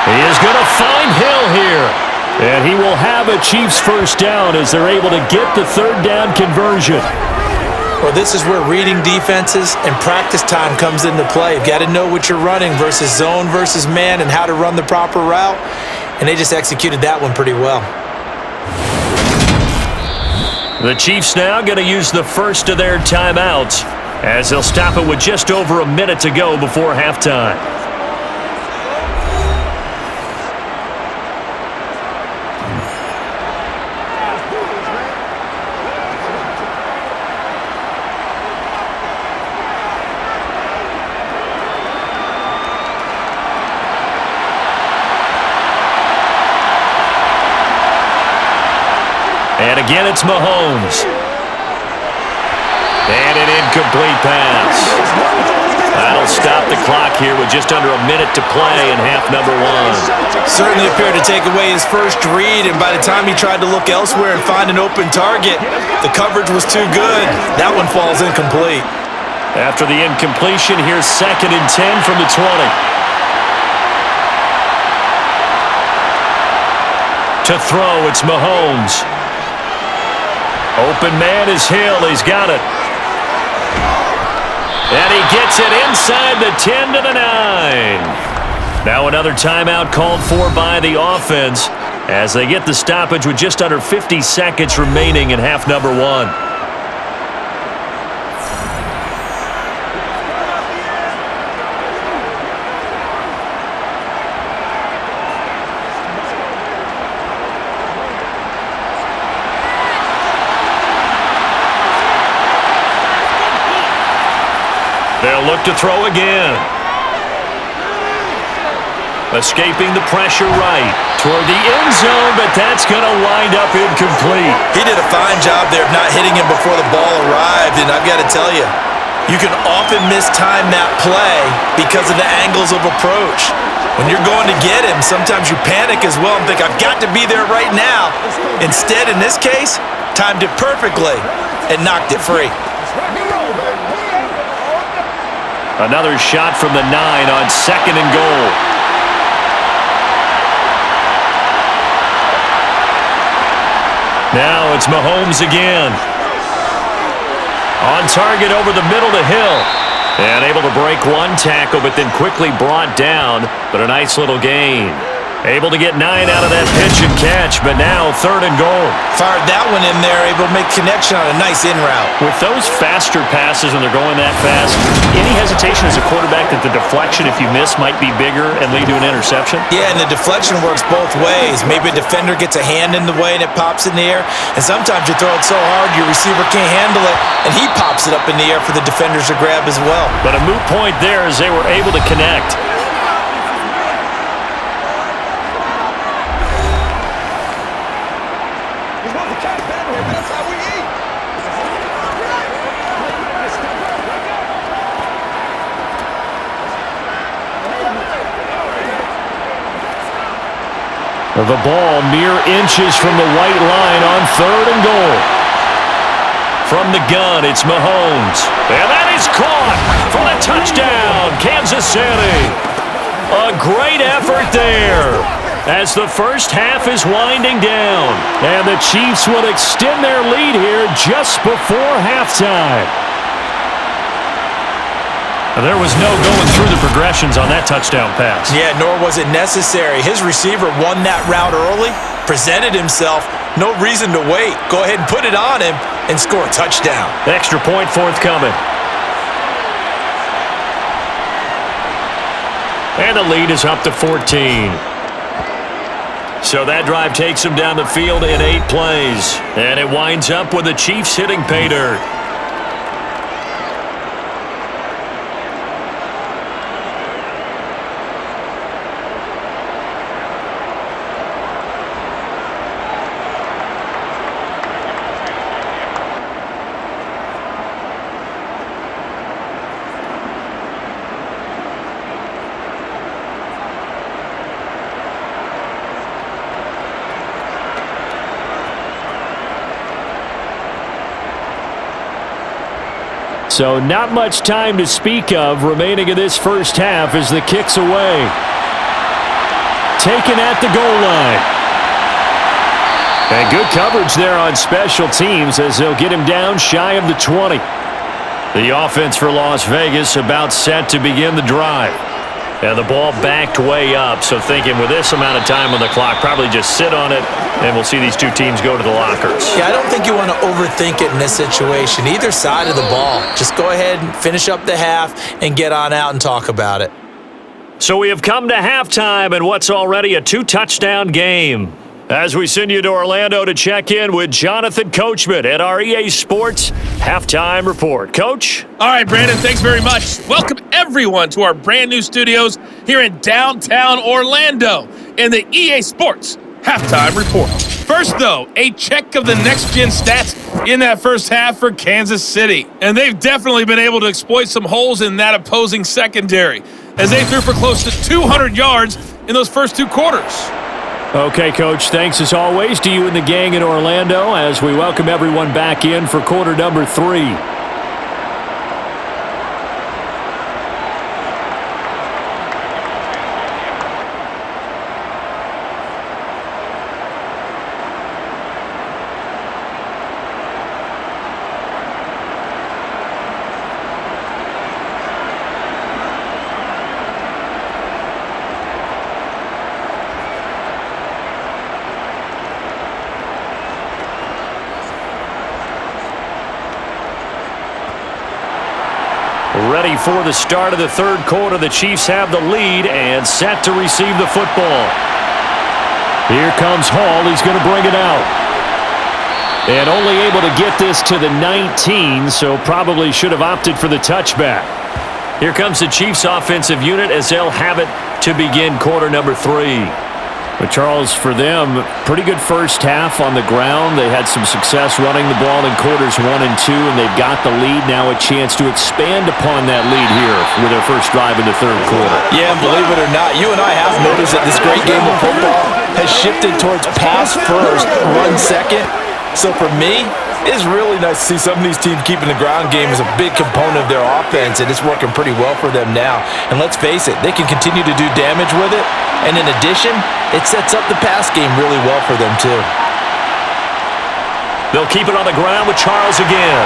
He is going to find Hill here. And he will have a Chiefs first down as they're able to get the third down conversion. Well, this is where reading defenses and practice time comes into play. You've got to know what you're running versus zone versus man and how to run the proper route. And they just executed that one pretty well. The Chiefs now going to use the first of their timeouts as they'll stop it with just over a minute to go before halftime. And again, it's Mahomes. And an incomplete pass. That'll stop the clock here with just under a minute to play in half number 1. Certainly appeared to take away his first read, and by the time he tried to look elsewhere and find an open target, the coverage was too good. That one falls incomplete. After the incompletion, here's 2nd and 10 from the 20. To throw, it's Mahomes. Open man is Hill. He's got it. And he gets it inside the 10 to the 9. Now another timeout called for by the offense as they get the stoppage with just under 50 seconds remaining in half number 1. They'll look to throw again. Escaping the pressure right toward the end zone, but that's going to wind up incomplete. He did a fine job there of not hitting him before the ball arrived, and I've got to tell you, you can often mistime that play because of the angles of approach. When you're going to get him, sometimes you panic as well and think, I've got to be there right now. Instead, in this case, timed it perfectly and knocked it free. Another shot from the 9 on 2nd and goal. Now it's Mahomes again. On target over the middle to Hill. And able to break one tackle, but then quickly brought down. But a nice little gain. Able to get 9 out of that pitch and catch, but now 3rd and goal. Fired that one in there, able to make connection on a nice in route. With those faster passes when they're going that fast, any hesitation as a quarterback that the deflection, if you miss, might be bigger and lead to an interception? Yeah, and the deflection works both ways. Maybe a defender gets a hand in the way and it pops in the air, and sometimes you throw it so hard your receiver can't handle it, and he pops it up in the air for the defenders to grab as well. But a moot point there as they were able to connect. The ball mere inches from the white line on 3rd and goal. From the gun, it's Mahomes. And that is caught for the touchdown, Kansas City. A great effort there as the first half is winding down. And the Chiefs will extend their lead here just before halftime. There was no going through the progressions on that touchdown pass. Yeah, nor was it necessary. His receiver won that route early, presented himself, no reason to wait. Go ahead and put it on him and score a touchdown. Extra point forthcoming. And the lead is up to 14. So that drive takes him down the field in 8 plays. And it winds up with the Chiefs hitting pay dirt. So not much time to speak of remaining in this first half as the kick's away. Taken at the goal line. And good coverage there on special teams as they'll get him down shy of the 20. The offense for Las Vegas about set to begin the drive. And the ball backed way up, so thinking with this amount of time on the clock, probably just sit on it, and we'll see these two teams go to the lockers. Yeah, I don't think you want to overthink it in this situation. Either side of the ball. Just go ahead and finish up the half and get on out and talk about it. So we have come to halftime in what's already a 2-touchdown game. As we send you to Orlando to check in with Jonathan Coachman at our EA Sports Halftime Report. Coach? All right, Brandon, thanks very much. Welcome, everyone, to our brand new studios here in downtown Orlando in the EA Sports Halftime Report. First, though, a check of the next-gen stats in that first half for Kansas City. And they've definitely been able to exploit some holes in that opposing secondary as they threw for close to 200 yards in those first 2 quarters. Okay, Coach, thanks as always to you and the gang in Orlando as we welcome everyone back in for quarter number 3. Ready for the start of the third quarter. The Chiefs have the lead and set to receive the football. Here comes Hall. He's going to bring it out. And only able to get this to the 19, so probably should have opted for the touchback. Here comes the Chiefs offensive unit as they'll have it to begin quarter number 3. But Charles, for them, pretty good first half on the ground. They had some success running the ball in quarters 1 and 2, and they've got the lead. Now a chance to expand upon that lead here with their first drive in the third quarter. Yeah, and believe it or not, you and I have noticed that this great game of football has shifted towards pass first, run second. So for me, it's really nice to see some of these teams keeping the ground game as a big component of their offense, and it's working pretty well for them now. And let's face it, they can continue to do damage with it. And in addition, it sets up the pass game really well for them too. They'll keep it on the ground with Charles again.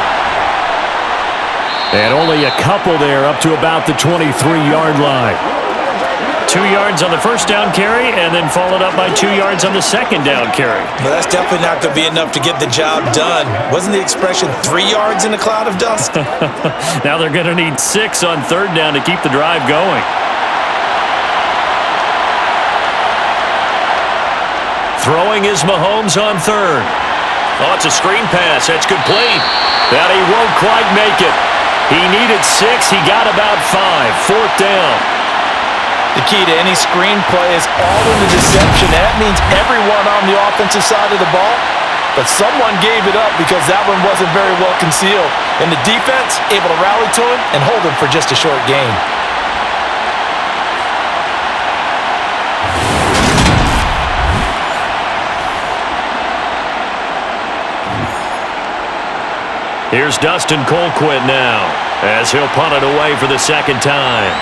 And only a couple there up to about the 23-yard line. 2 yards on the first down carry, and then followed up by 2 yards on the second down carry. But that's definitely not going to be enough to get the job done. Wasn't the expression 3 yards in a cloud of dust? Now they're going to need 6 on third down to keep the drive going. Throwing is Mahomes on third. Oh, it's a screen pass. That's complete. That he won't quite make it. He needed 6. He got about 5. Fourth down. The key to any screenplay is all in the deception. That means everyone on the offensive side of the ball, but someone gave it up because that one wasn't very well concealed. And the defense able to rally to him and hold him for just a short gain. Here's Dustin Colquitt now as he'll punt it away for the second time.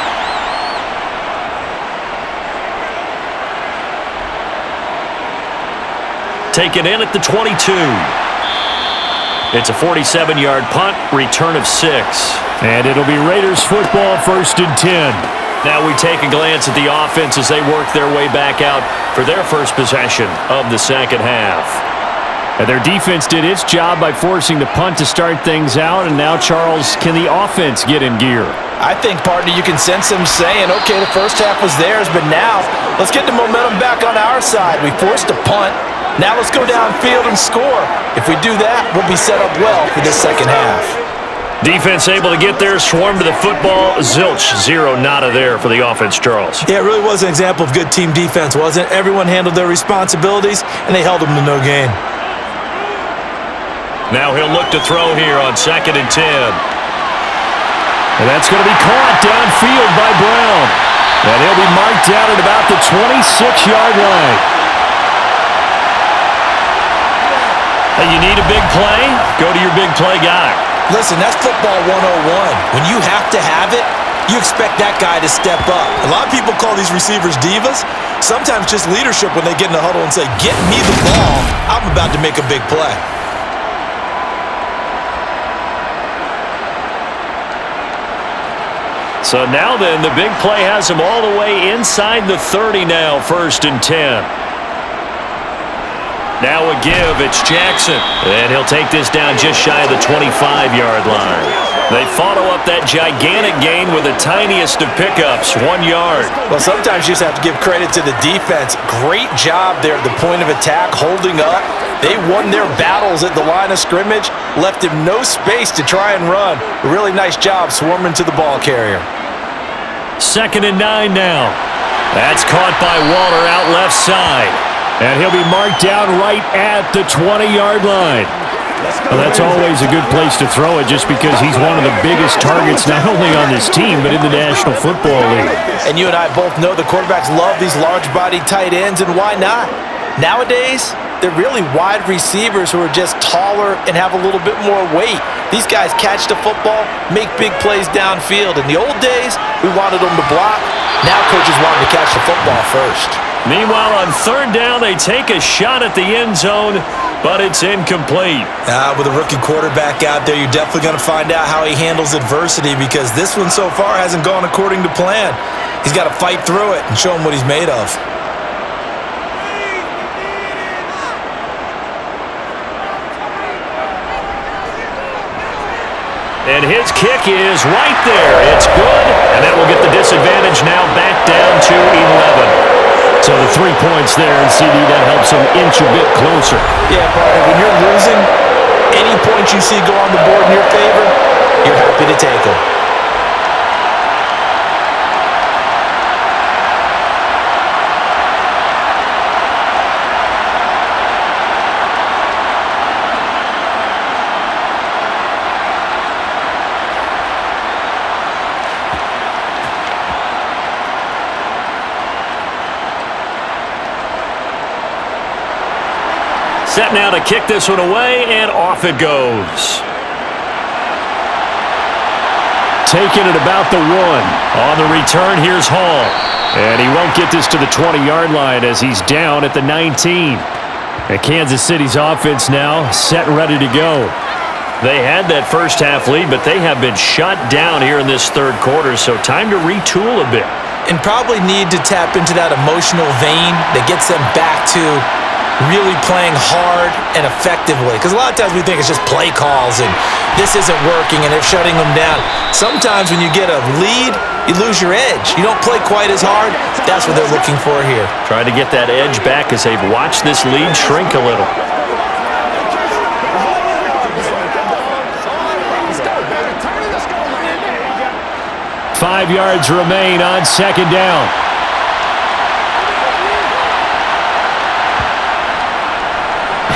Taken in at the 22. It's a 47-yard punt, return of 6. And it'll be Raiders football, 1st and 10. Now we take a glance at the offense as they work their way back out for their first possession of the second half. And their defense did its job by forcing the punt to start things out. And now, Charles, can the offense get in gear? I think, partner, you can sense them saying, okay, the first half was theirs, but now let's get the momentum back on our side. We forced a punt. Now let's go downfield and score. If we do that, we'll be set up well for this second half. Defense able to get there, swarm to the football. Zilch, 0 nada there for the offense, Charles. Yeah, it really was an example of good team defense, wasn't it? Everyone handled their responsibilities, and they held them to no gain. Now he'll look to throw here on 2nd and 10. And that's going to be caught downfield by Brown. And he'll be marked down at about the 26-yard line. You need a big play? Go to your big play guy. Listen, that's football 101. When you have to have it, you expect that guy to step up. A lot of people call these receivers divas. Sometimes just leadership when they get in the huddle and say, get me the ball. I'm about to make a big play. So now then, the big play has him all the way inside the 30 now, 1st and 10. Now a give, it's Jackson. And he'll take this down just shy of the 25-yard line. They follow up that gigantic gain with the tiniest of pickups, 1 yard. Well, sometimes you just have to give credit to the defense. Great job there at the point of attack, holding up. They won their battles at the line of scrimmage, left him no space to try and run. A really nice job swarming to the ball carrier. 2nd and 9 now. That's caught by Waller out left side. And he'll be marked down right at the 20-yard line. Well, that's always a good place to throw it just because he's one of the biggest targets not only on this team but in the National Football League. And you and I both know the quarterbacks love these large-bodied tight ends, and why not? Nowadays, they're really wide receivers who are just taller and have a little bit more weight. These guys catch the football, make big plays downfield. In the old days, we wanted them to block. Now coaches want them to catch the football first. Meanwhile, on 3rd down, they take a shot at the end zone, but it's incomplete. With a rookie quarterback out there, you're definitely going to find out how he handles adversity because this one so far hasn't gone according to plan. He's got to fight through it and show him what he's made of. And his kick is right there. It's good, and that will get the disadvantage now back down to 11. So the 3 points there, and CD, that helps them inch a bit closer. Yeah, partner, when you're losing, any points you see go on the board in your favor, you're happy to take them. Set now to kick this one away, and off it goes. Taking it about the 1. On the return, here's Hall. And he won't get this to the 20-yard line as he's down at the 19. And Kansas City's offense now set and ready to go. They had that first half lead, but they have been shut down here in this third quarter, so time to retool a bit. And probably need to tap into that emotional vein that gets them back to really playing hard and effectively. Because a lot of times we think it's just play calls and this isn't working and they're shutting them down. Sometimes when you get a lead, you lose your edge. You don't play quite as hard. That's what they're looking for here. Trying to get that edge back as they've watched this lead shrink a little. Five yards remain on second down.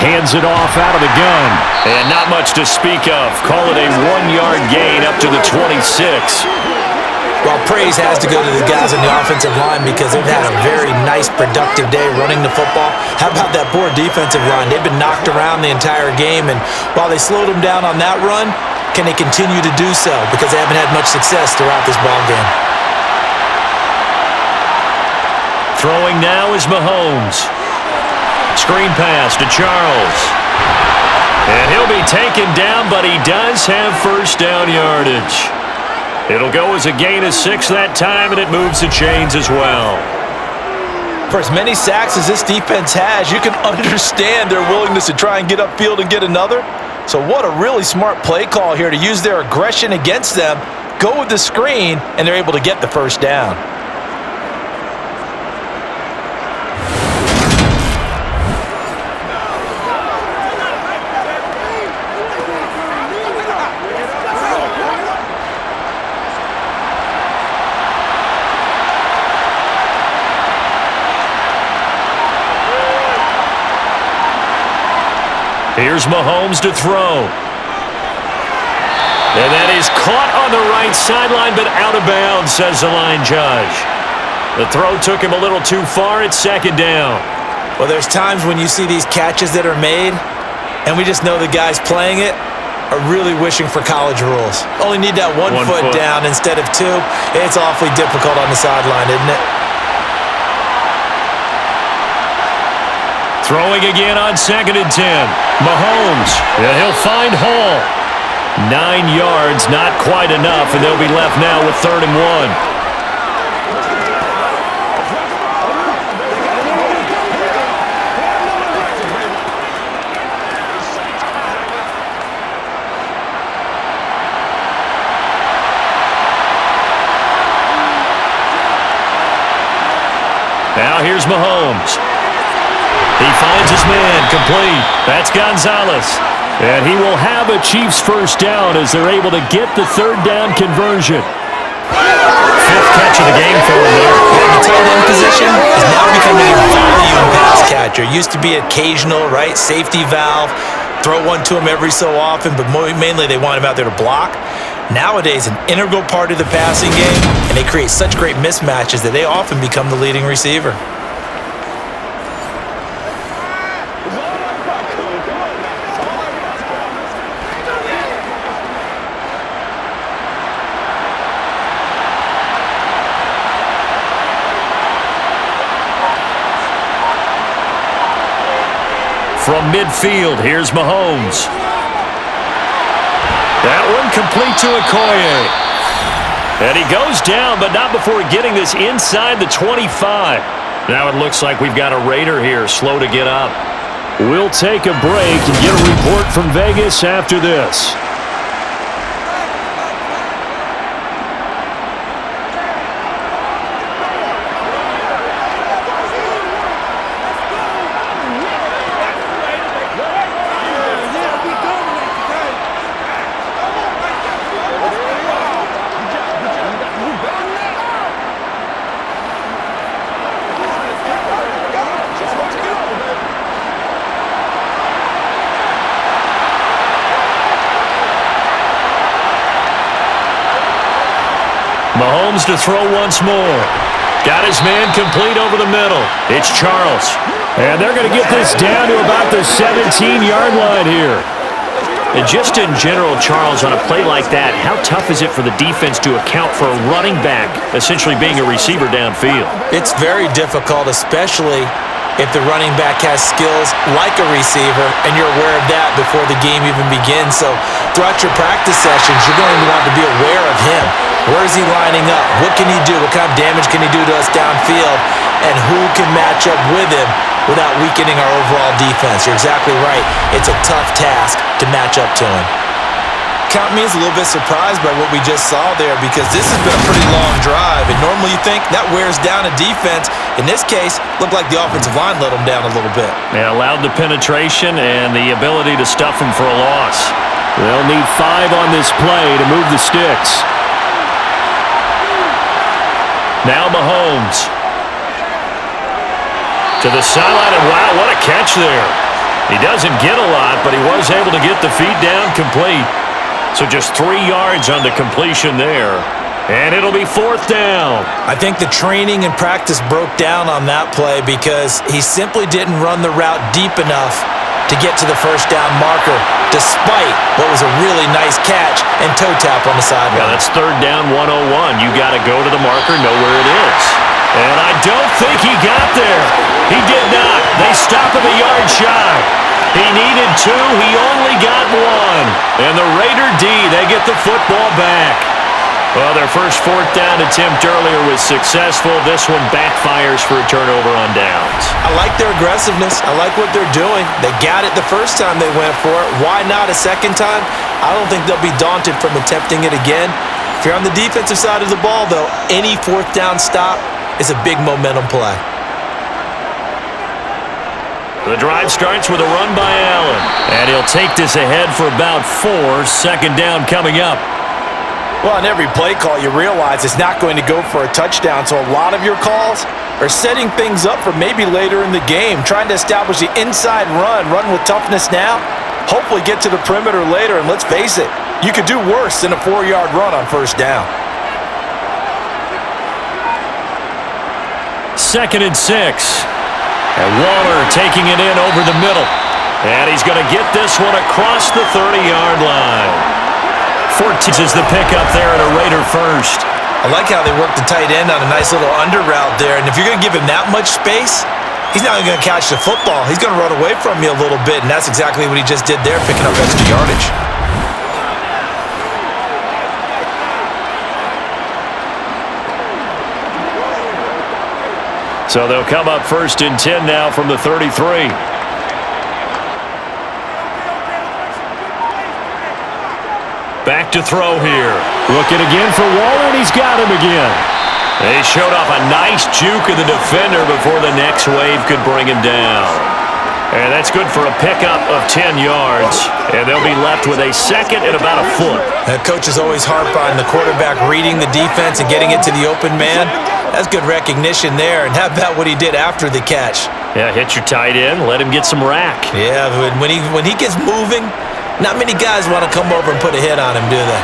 Hands it off out of the gun. And not much to speak of. Call it a 1-yard gain up to the 26. Well, praise has to go to the guys on the offensive line because they've had a very nice, productive day running the football. How about that poor defensive line? They've been knocked around the entire game, and while they slowed them down on that run, can they continue to do so? Because they haven't had much success throughout this ball game. Throwing now is Mahomes. Screen pass to Charles. And he'll be taken down, but he does have first down yardage. It'll go as a gain of 6 that time, and it moves the chains as well. For as many sacks as this defense has, you can understand their willingness to try and get upfield and get another. So what a really smart play call here to use their aggression against them, go with the screen, and they're able to get the first down. Here's Mahomes to throw. And that is caught on the right sideline, but out of bounds, says the line judge. The throw took him a little too far. It's second down. Well, there's times when you see these catches that are made, and we just know the guys playing it are really wishing for college rules. Only need that one foot down instead of 2. It's awfully difficult on the sideline, isn't it? Throwing again on 2nd and 10. Mahomes, and he'll find Hall. 9 yards, not quite enough, and they'll be left now with 3rd and 1. Now here's Mahomes. He finds his man, complete. That's Gonzalez. And he will have a Chiefs first down as they're able to get the 3rd down conversion. 5th catch of the game for him there. The tight end position is now becoming a volume pass catcher. Used to be occasional, right? Safety valve. Throw one to him every so often, but mainly they want him out there to block. Nowadays, an integral part of the passing game, and they create such great mismatches that they often become the leading receiver. From midfield, here's Mahomes. That one complete to Okoye. And he goes down, but not before getting this inside the 25. Now it looks like we've got a Raider here, slow to get up. We'll take a break and get a report from Vegas after this. Mahomes to throw once more. Got his man complete over the middle. It's Charles. And they're going to get this down to about the 17-yard line here. And just in general, Charles, on a play like that, how tough is it for the defense to account for a running back essentially being a receiver downfield? It's very difficult, especially if the running back has skills like a receiver, and you're aware of that before the game even begins. So throughout your practice sessions, you're going to want to be aware of him. Where is he lining up? What can he do? What kind of damage can he do to us downfield? And who can match up with him without weakening our overall defense? You're exactly right. It's a tough task to match up to him. Count me as a little bit surprised by what we just saw there, because this has been a pretty long drive, and normally you think that wears down a defense. In this case, looked like the offensive line let them down a little bit. Yeah, allowed the penetration and the ability to stuff them for a loss. They'll need 5 on this play to move the sticks. Now Mahomes. To the sideline, and wow, what a catch there. He doesn't get a lot, but he was able to get the feet down complete. So just 3 yards on the completion there. And it'll be 4th down. I think the training and practice broke down on that play because he simply didn't run the route deep enough to get to the first down marker, despite what was a really nice catch and toe tap on the sideline. Yeah, that's 3rd down 101. You got to go to the marker, know where it is. And I don't think he got there. He did not. They stop him a yard shy. He needed 2. He only got 1. And the Raider D, they get the football back. Well, their first 4th down attempt earlier was successful. This one backfires for a turnover on downs. I like their aggressiveness. I like what they're doing. They got it the first time they went for it. Why not a second time? I don't think they'll be daunted from attempting it again. If you're on the defensive side of the ball, though, any 4th down stop is a big momentum play. The drive starts with a run by Allen. And he'll take this ahead for about 4. 2nd down coming up. Well, on every play call, you realize it's not going to go for a touchdown, so a lot of your calls are setting things up for maybe later in the game, trying to establish the inside run with toughness now, hopefully get to the perimeter later, and let's face it, you could do worse than a 4-yard run on 1st down. 2nd and 6. And Waller taking it in over the middle. And he's going to get this one across the 30-yard line. 14 is the pickup there at a Raider first. I like how they work the tight end on a nice little under route there. And if you're going to give him that much space, he's not going to catch the football. He's going to run away from you a little bit, and that's exactly what he just did there, picking up extra yardage. So they'll come up 1st and 10 now from the 33. Back to throw here. Looking again for Waller, and he's got him again. They showed off a nice juke of the defender before the next wave could bring him down. And that's good for a pickup of 10 yards. And they'll be left with a 2nd and about a foot. Coaches always harp on the quarterback reading the defense and getting it to the open man. That's good recognition there. And how about what he did after the catch? Yeah, hit your tight end, let him get some rack. Yeah, when he gets moving, not many guys want to come over and put a hit on him, do they?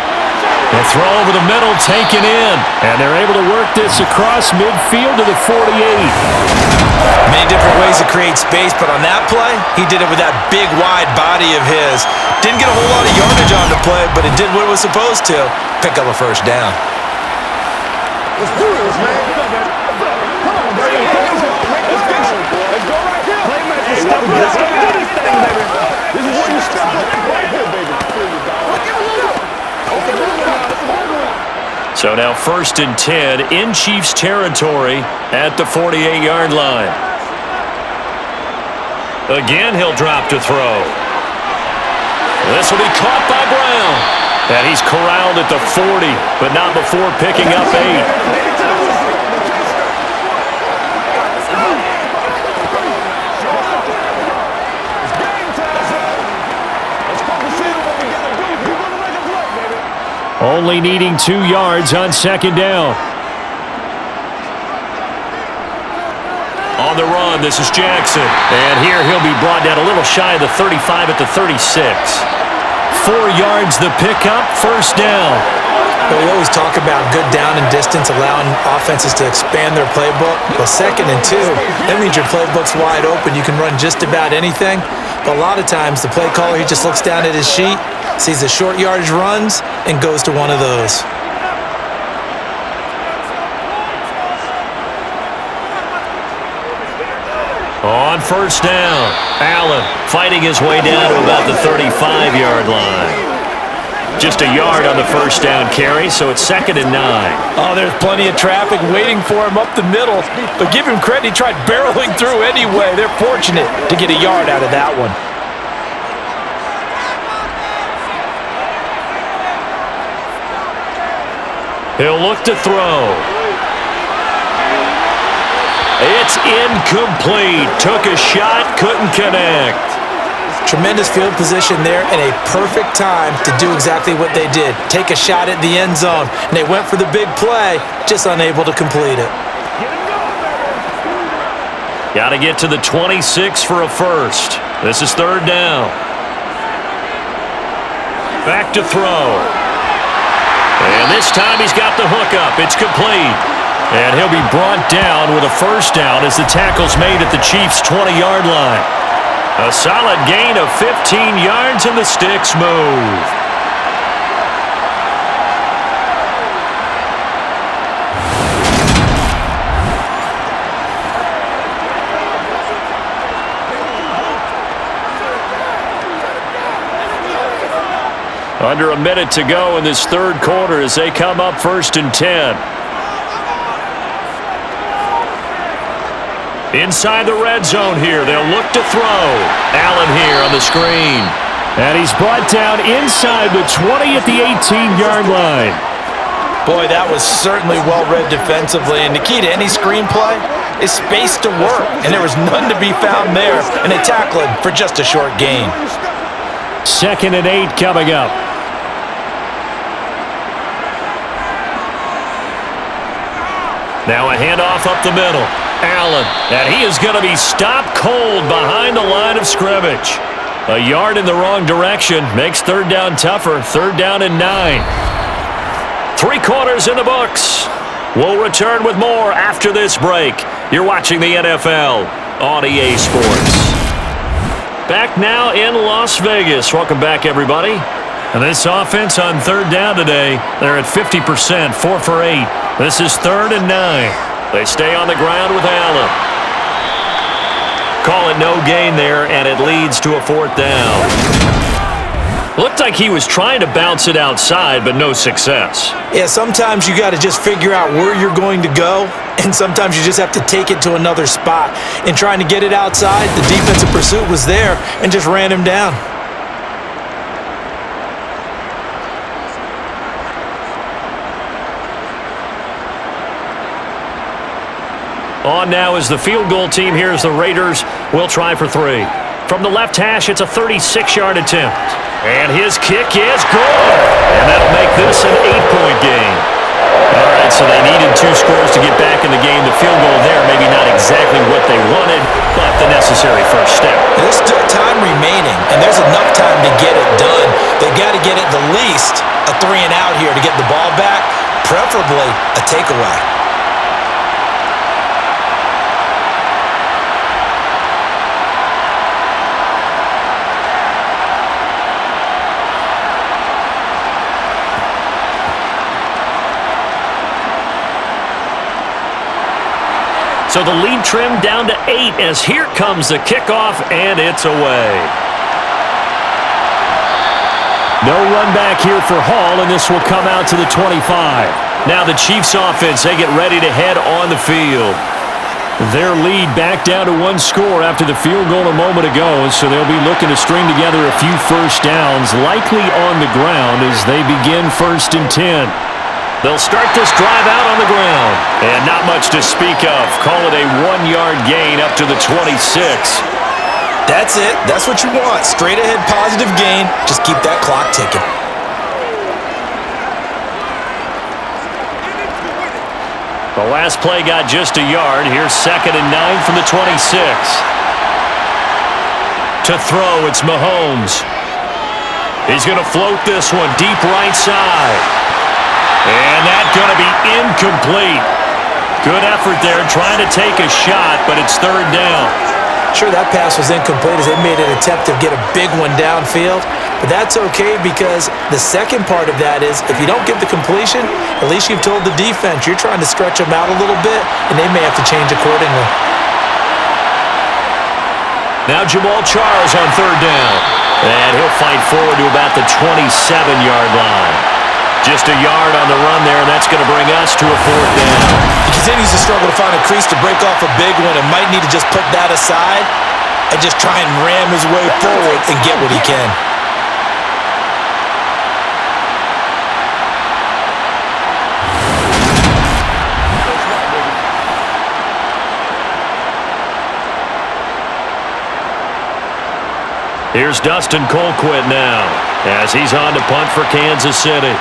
The throw over the middle, taken in. And they're able to work this across midfield to the 48. Many different ways to create space, but on that play, he did it with that big, wide body of his. Didn't get a whole lot of yardage on the play, but it did what it was supposed to. Pick up a 1st down. Let's do this, man. Come on, baby. Let's go right here. Playmaker, step up. Let's do this thing, baby. This is where you step up right here, baby. So now 1st and 10 in Chiefs territory at the 48-yard line. Again, he'll drop to throw. This will be caught by Brown. And he's corralled at the 40, but not before picking up 8. Only needing 2 yards on 2nd down. On the run, this is Jackson. And here he'll be brought down a little shy of the 35 at the 36. 4 yards the pickup, 1st down. But we always talk about good down and distance, allowing offenses to expand their playbook. Well, 2nd and 2, that means your playbook's wide open. You can run just about anything. But a lot of times, the play caller, he just looks down at his sheet, sees the short yardage runs, and goes to one of those. On first down, Allen fighting his way down to about the 35-yard line. Just a yard on the first down carry, so it's 2nd and 9. Oh, there's plenty of traffic waiting for him up the middle. But give him credit, he tried barreling through anyway. They're fortunate to get a yard out of that one. He'll look to throw. It's incomplete. Took a shot, couldn't connect. Tremendous field position there and a perfect time to do exactly what they did. Take a shot at the end zone. And they went for the big play, just unable to complete it. Got to get to the 26 for a first. This is 3rd down. Back to throw. And this time he's got the hook up. It's complete. And he'll be brought down with a first down as the tackle's made at the Chiefs' 20-yard line. A solid gain of 15 yards and the sticks move. Under a minute to go in this 3rd quarter as they come up 1st and 10. Inside the red zone here, they'll look to throw. Allen here on the screen. And he's brought down inside the 20 at the 18-yard line. Boy, that was certainly well-read defensively. And the key to any screenplay is space to work. And there was none to be found there. And they tackled him for just a short gain. 2nd and 8 coming up. Now a handoff up the middle. Allen, and he is going to be stopped cold behind the line of scrimmage. A yard in the wrong direction makes 3rd down tougher. 3rd down and 9. 3 quarters in the books. We'll return with more after this break. You're watching the NFL on EA Sports. Back now in Las Vegas. Welcome back, everybody. And this offense on 3rd down today, they're at 50%, 4 for 8. This is 3rd and 9. They stay on the ground with Allen. Call it no gain there, and it leads to a 4th down. Looked like he was trying to bounce it outside, but no success. Yeah, sometimes you got to just figure out where you're going to go, and sometimes you just have to take it to another spot. In trying to get it outside, the defensive pursuit was there and just ran him down. On now is the field goal team. Here's the Raiders. We'll try for 3. From the left hash, it's a 36-yard attempt. And his kick is good. And that'll make this an 8-point game. All right, so they needed 2 scores to get back in the game. The field goal there, maybe not exactly what they wanted, but the necessary first step. There's still time remaining, and there's enough time to get it done. They've got to get at the least a 3 and out here to get the ball back, preferably a takeaway. So the lead trimmed down to 8 as here comes the kickoff, and it's away. No run back here for Hall, and this will come out to the 25. Now the Chiefs offense, they get ready to head on the field. Their lead back down to 1 score after the field goal a moment ago, so they'll be looking to string together a few first downs, likely on the ground as they begin 1st and 10. They'll start this drive out on the ground. And not much to speak of. Call it a 1-yard gain up to the 26. That's it. That's what you want. Straight ahead positive gain. Just keep that clock ticking. The last play got just a yard. Here's 2nd and 9 from the 26. To throw, it's Mahomes. He's going to float this one deep right side. And that's going to be incomplete. Good effort there trying to take a shot, but it's third down. Sure, that pass was incomplete as they made an attempt to get a big one downfield, but that's okay because the second part of that is if you don't get the completion, at least you've told the defense you're trying to stretch them out a little bit, and they may have to change accordingly. Now Jamal Charles on third down, and he'll fight forward to about the 27-yard line. Just a yard on the run there, and that's going to bring us to a fourth down. He continues to struggle to find a crease to break off a big one and might need to just put that aside and just try and ram his way forward and get what he can. Here's Dustin Colquitt now as he's on to punt for Kansas City.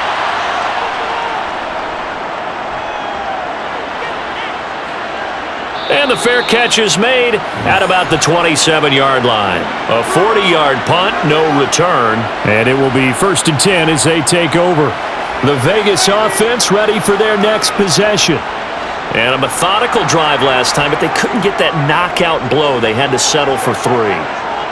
And the fair catch is made at about the 27-yard line. A 40-yard punt, no return. And it will be 1st and 10 as they take over. The Vegas offense ready for their next possession. And a methodical drive last time, but they couldn't get that knockout blow. They had to settle for 3.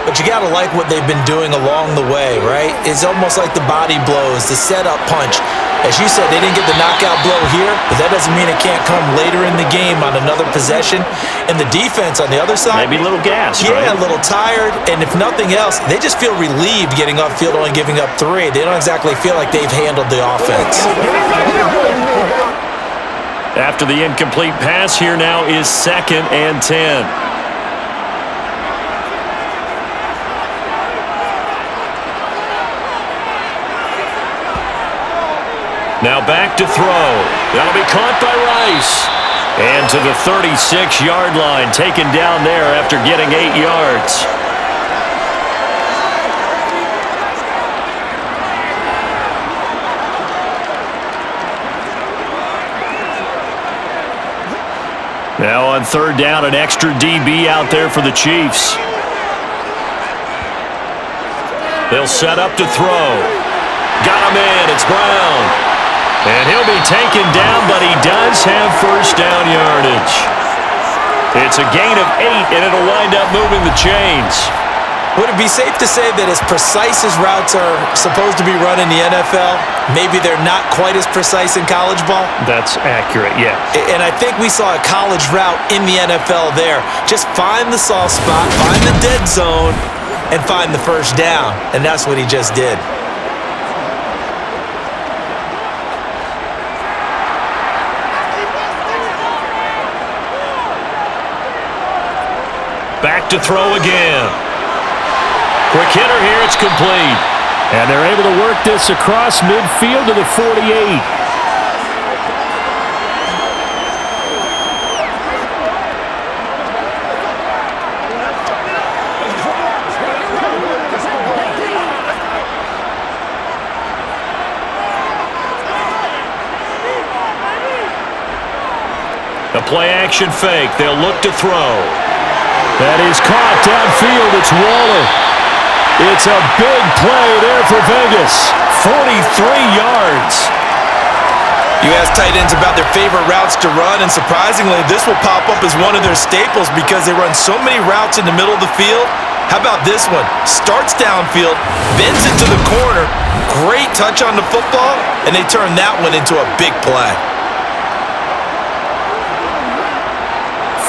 But you got to like what they've been doing along the way, right? It's almost like the body blows, the setup punch. As you said, they didn't get the knockout blow here, but that doesn't mean it can't come later in the game on another possession. And the defense on the other side, maybe a little gas, yeah, right? A little tired. And if nothing else, they just feel relieved getting upfield, only giving up 3. They don't exactly feel like they've handled the offense. After the incomplete pass, here now is 2nd and 10. Now back to throw. That'll be caught by Rice. And to the 36-yard line, taken down there after getting 8 yards. Now on third down, an extra DB out there for the Chiefs. They'll set up to throw. Got him in. It's Brown. And he'll be taken down, but he does have first down yardage. It's a gain of 8, and it'll wind up moving the chains. Would it be safe to say that as precise as routes are supposed to be run in the NFL, maybe they're not quite as precise in college ball? That's accurate, yeah. And I think we saw a college route in the NFL there. Just find the soft spot, find the dead zone, and find the first down. And that's what he just did. Back to throw again. Quick hitter here, it's complete. And they're able to work this across midfield to the 48. A play-action fake. They'll look to throw. That is caught downfield. It's Waller. It's a big play there for Vegas. 43 yards. You ask tight ends about their favorite routes to run, and surprisingly, this will pop up as one of their staples because they run so many routes in the middle of the field. How about this one? Starts downfield, bends it to the corner, great touch on the football, and they turn that one into a big play.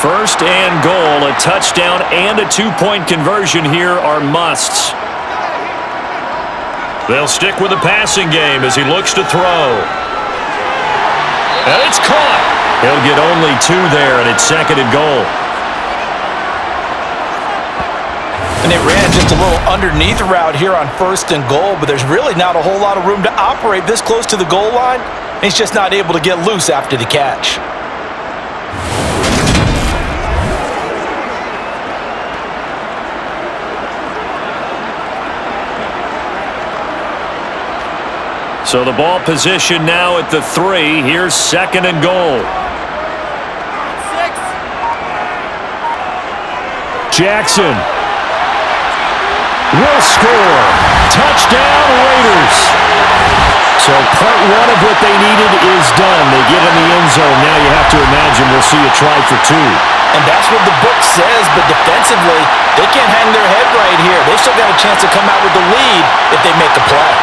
First and goal, a touchdown and a 2-point conversion here are musts. They'll stick with the passing game as he looks to throw. And it's caught. He'll get only 2 there, and it's 2nd and goal. And they ran just a little underneath route here on 1st and goal, but there's really not a whole lot of room to operate this close to the goal line. He's just not able to get loose after the catch. So the ball position now at the 3. Here's 2nd and goal. Jackson will score. Touchdown, Raiders. So part one of what they needed is done. They get in the end zone. Now you have to imagine we'll see a try for two. And that's what the book says, but defensively, they can't hang their head right here. They've still got a chance to come out with the lead if they make a play.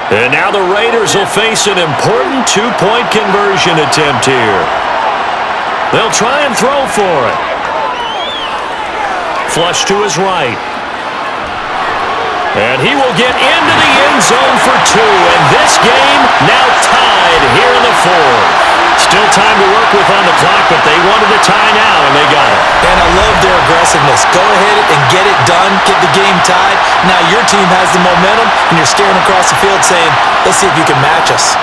And now the Raiders will face an important two-point conversion attempt here. They'll try and throw for it. Flush to his right. And he will get into the end zone for two. And this game now tied here in the fourth. Still time to work with on the clock, but they wanted a tie now, and they got it. And I love their aggressiveness. Go ahead and get it done, get the game tied. Now your team has the momentum, and you're staring across the field saying, let's see if you can match us.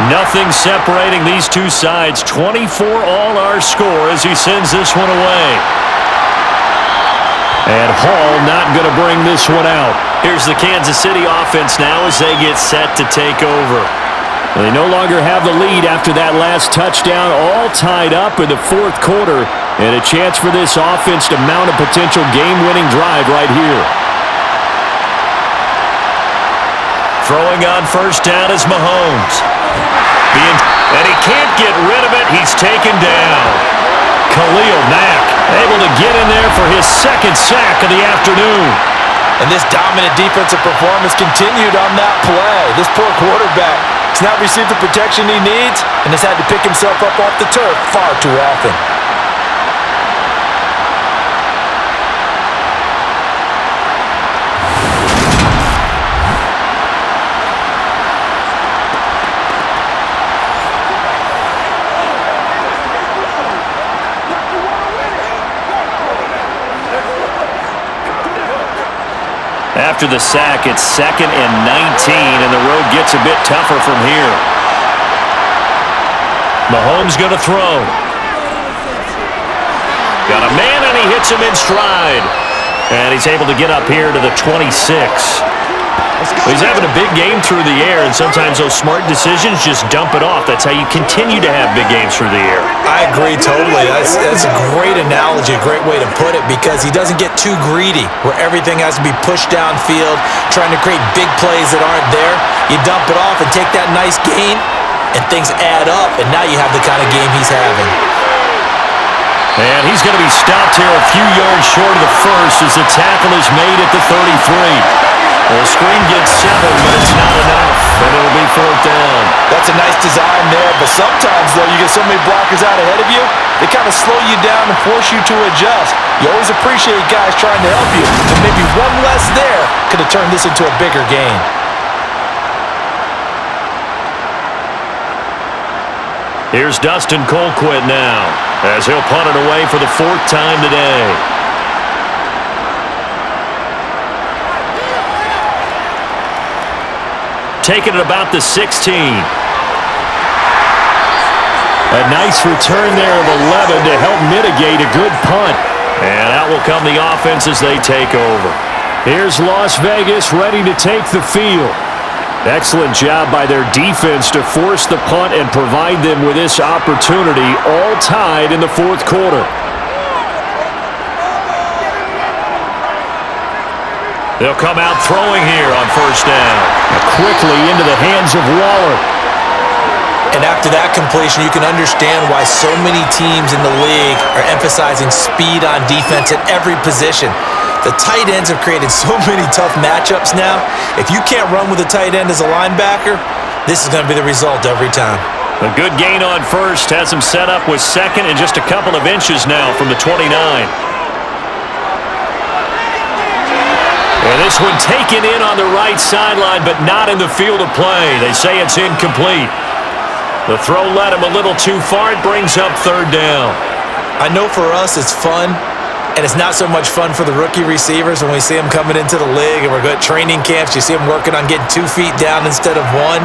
Nothing separating these two sides. 24 all our score as he sends this one away. And Hall not going to bring this one out. Here's the Kansas City offense now as they get set to take over. They no longer have the lead after that last touchdown, all tied up in the fourth quarter, and a chance for this offense to mount a potential game-winning drive right here. Throwing on first down is Mahomes. And he can't get rid of it. He's taken down. Khalil Mack able to get in there for his second sack of the afternoon. And this dominant defensive performance continued on that play. This poor quarterback has not received the protection he needs and has had to pick himself up off the turf far too often. After the sack, it's 2nd and 19, and the road gets a bit tougher from here. Mahomes going to throw. Got a man, and he hits him in stride. And he's able to get up here to the 26. He's having a big game through the air, and sometimes those smart decisions just dump it off. That's how you continue to have big games through the air. I agree totally. That's a great analogy, a great way to put it, because he doesn't get too greedy where everything has to be pushed downfield, trying to create big plays that aren't there. You dump it off and take that nice gain, and things add up, and now you have the kind of game he's having. And he's going to be stopped here a few yards short of the first as the tackle is made at the 33. The screen gets 7, but it's not enough, and it'll be 4th down. That's a nice design there, but sometimes, though, you get so many blockers out ahead of you, they kind of slow you down and force you to adjust. You always appreciate guys trying to help you, but maybe one less there could have turned this into a bigger game. Here's Dustin Colquitt now, as he'll punt it away for the 4th time today. Taking it about the 16. A nice return there of 11 to help mitigate a good punt. And out will come the offense as they take over. Here's Las Vegas ready to take the field. Excellent job by their defense to force the punt and provide them with this opportunity, all tied in the fourth quarter. They'll come out throwing here on first down. Quickly into the hands of Waller. And after that completion, you can understand why so many teams in the league are emphasizing speed on defense at every position. The tight ends have created so many tough matchups now. If you can't run with a tight end as a linebacker, this is going to be the result every time. A good gain on first has him set up with 2nd and just a couple of inches now from the 29. And this one taken in on the right sideline, but not in the field of play. They say it's incomplete. The throw led him a little too far. It brings up third down. I know for us it's fun, and it's not so much fun for the rookie receivers when we see them coming into the league and we're going to training camps. You see them working on getting 2 feet down instead of 1.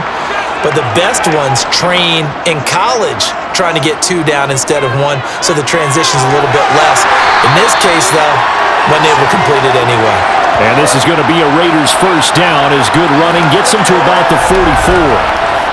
But the best ones train in college trying to get 2 down instead of 1, so the transition's a little bit less. In this case, though, wasn't able to complete it anyway. And this is going to be a Raiders first down as good running gets them to about the 44.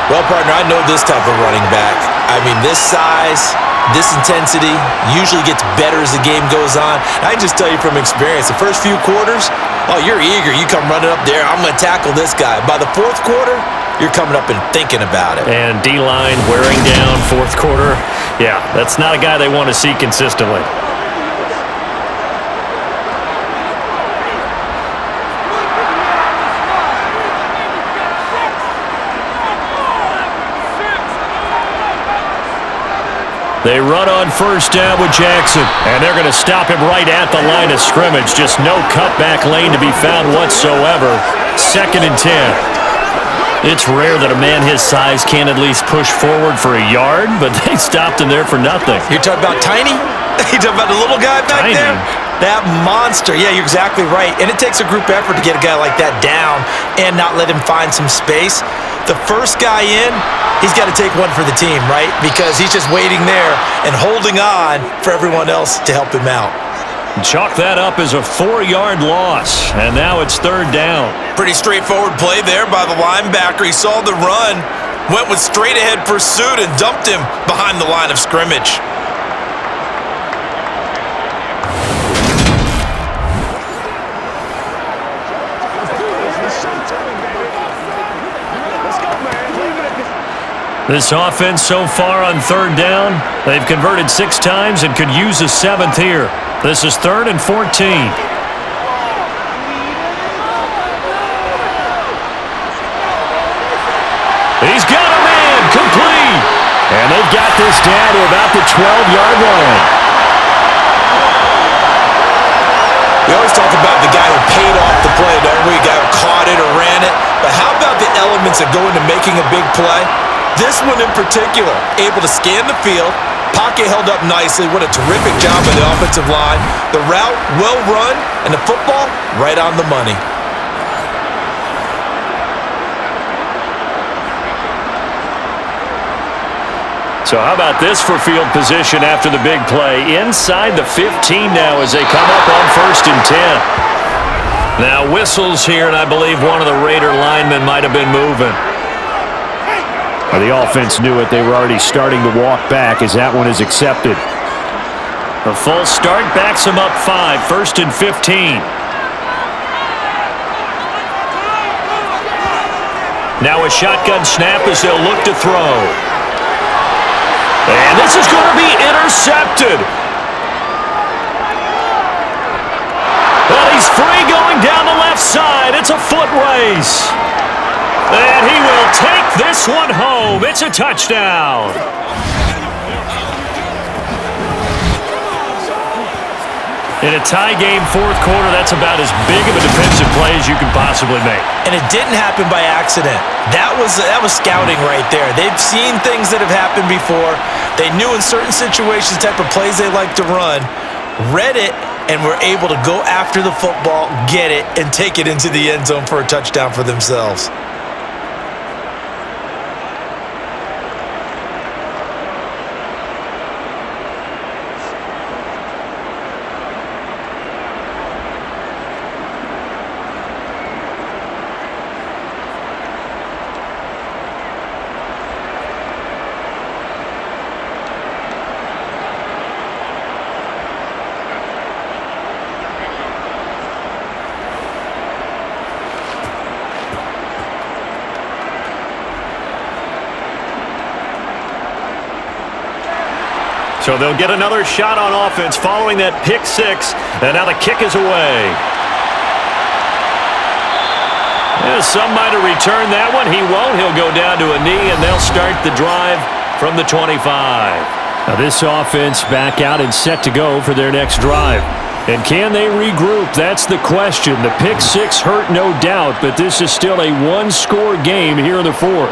Well, partner, I know this type of running back. I mean, this size, this intensity usually gets better as the game goes on. And I can just tell you from experience, the first few quarters, oh, you're eager. You come running up there, I'm going to tackle this guy. By the fourth quarter, you're coming up and thinking about it. And D-line wearing down fourth quarter. Yeah, that's not a guy they want to see consistently. They run on first down with Jackson, and they're going to stop him right at the line of scrimmage. Just no cutback lane to be found whatsoever. 2nd and 10. It's rare that a man his size can't at least push forward for a yard, but they stopped him there for nothing. You're talking about tiny? You're talking about the little guy back there? That monster. Yeah, you're exactly right. And it takes a group effort to get a guy like that down and not let him find some space. The first guy in, he's got to take one for the team, right? Because he's just waiting there and holding on for everyone else to help him out. Chalk that up as a 4-yard loss, and now it's third down. Pretty straightforward play there by the linebacker. He saw the run, went with straight-ahead pursuit, and dumped him behind the line of scrimmage. This offense so far on third down, they've converted 6 times and could use a 7th here. This is 3rd and 14. He's got a man, complete. And they've got this down to about the 12-yard line. We always talk about the guy who paid off the play, don't we? The guy who caught it or ran it. But how about the elements that go into making a big play? This one in particular, able to scan the field, pocket held up nicely. What a terrific job by the offensive line. The route, well run, and the football, right on the money. So how about this for field position after the big play? Inside the 15 now as they come up on 1st and 10. Now whistles here, and I believe one of the Raider linemen might have been moving. Well, the offense knew it. They were already starting to walk back as that one is accepted. A false start backs him up 5, 1st and 15. Now a shotgun snap as they'll look to throw. And this is going to be intercepted. Well, he's free going down the left side. It's a foot race. And he will take this one home. It's a touchdown. In a tie game fourth quarter, that's about as big of a defensive play as you can possibly make. And it didn't happen by accident. That was scouting right there. They've seen things that have happened before. They knew in certain situations the type of plays they like to run, read it, and were able to go after the football, get it, and take it into the end zone for a touchdown for themselves. So they'll get another shot on offense following that pick 6, and now the kick is away. Yeah, some might have returned that one. He won't. He'll go down to a knee, and they'll start the drive from the 25. Now this offense back out and set to go for their next drive. And can they regroup? That's the question. The pick six hurt, no doubt, but this is still a one-score game here in the fourth.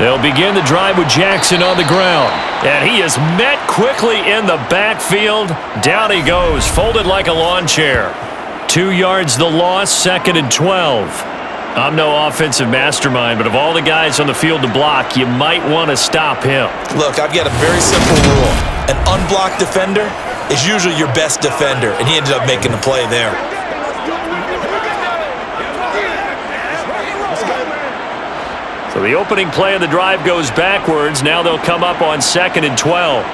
They'll begin the drive with Jackson on the ground. And he is met quickly in the backfield. Down he goes, folded like a lawn chair. 2 yards the loss, 2nd and 12. I'm no offensive mastermind, but of all the guys on the field to block, you might want to stop him. Look, I've got a very simple rule. An unblocked defender is usually your best defender, and he ended up making the play there. So the opening play of the drive goes backwards. Now they'll come up on 2nd and 12.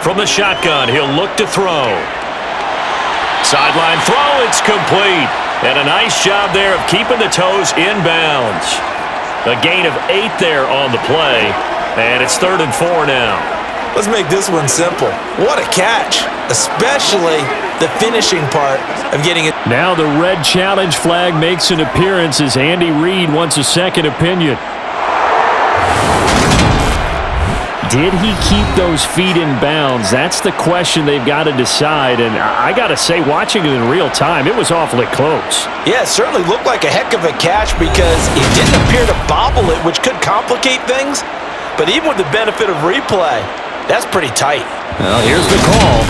From the shotgun, he'll look to throw. Sideline throw, it's complete. And a nice job there of keeping the toes inbounds. A gain of 8 there on the play. And it's 3rd and 4 now. Let's make this one simple. What a catch, especially the finishing part of getting it. Now the red challenge flag makes an appearance as Andy Reid wants a second opinion. Did he keep those feet in bounds? That's the question they've got to decide. And I got to say, watching it in real time, it was awfully close. Yeah, it certainly looked like a heck of a catch because it didn't appear to bobble it, which could complicate things. But even with the benefit of replay, that's pretty tight. Well, here's the call.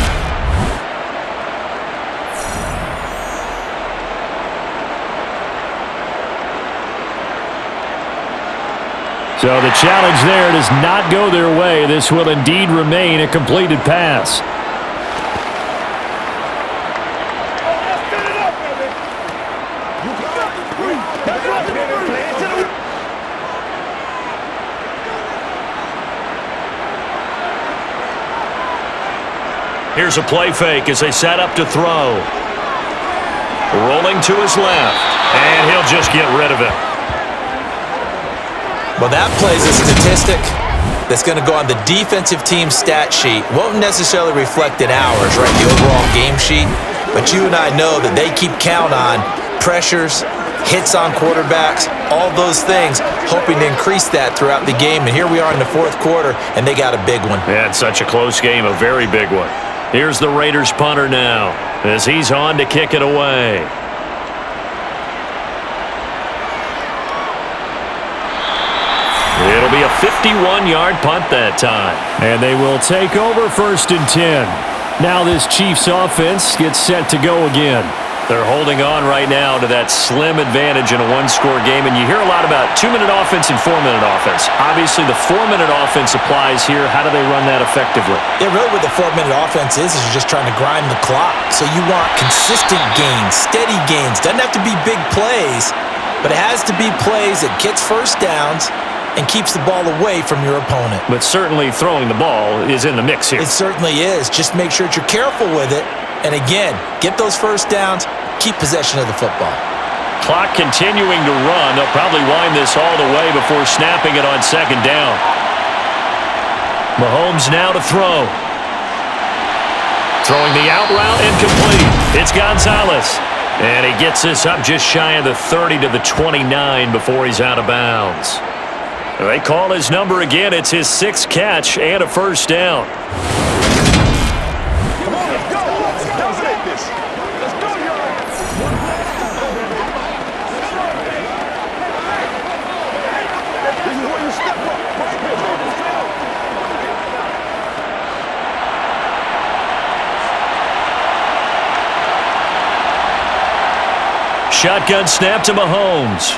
So the challenge there does not go their way. This will indeed remain a completed pass. Here's a play fake as they set up to throw. Rolling to his left, and he'll just get rid of it. Well, that plays a statistic that's going to go on the defensive team stat sheet. Won't necessarily reflect in ours, right, the overall game sheet. But you and I know that they keep count on pressures, hits on quarterbacks, all those things, hoping to increase that throughout the game. And here we are in the fourth quarter, and they got a big one. Yeah, it's such a close game, a very big one. Here's the Raiders punter now as he's on to kick it away. It'll be a 51-yard punt that time. And they will take over 1st and 10. Now this Chiefs offense gets set to go again. They're holding on right now to that slim advantage in a one-score game. And you hear a lot about 2-minute offense and 4-minute offense. Obviously, the 4-minute offense applies here. How do they run that effectively? Yeah, really what the 4-minute offense is you're just trying to grind the clock. So you want consistent gains, steady gains. Doesn't have to be big plays, but it has to be plays that gets first downs and keeps the ball away from your opponent. But certainly throwing the ball is in the mix here. It certainly is. Just make sure that you're careful with it. And again, get those first downs, keep possession of the football. Clock continuing to run. They'll probably wind this all the way before snapping it on 2nd down. Mahomes now to throw. Throwing the out route incomplete. It's Gonzalez. And he gets this up just shy of the 30 to the 29 before he's out of bounds. They call his number again. It's his 6th catch and a first down. Come on, let's go. Let's take this. Let's go, y'all. This is where you step up. Right here, baby. Shotgun snap to Mahomes.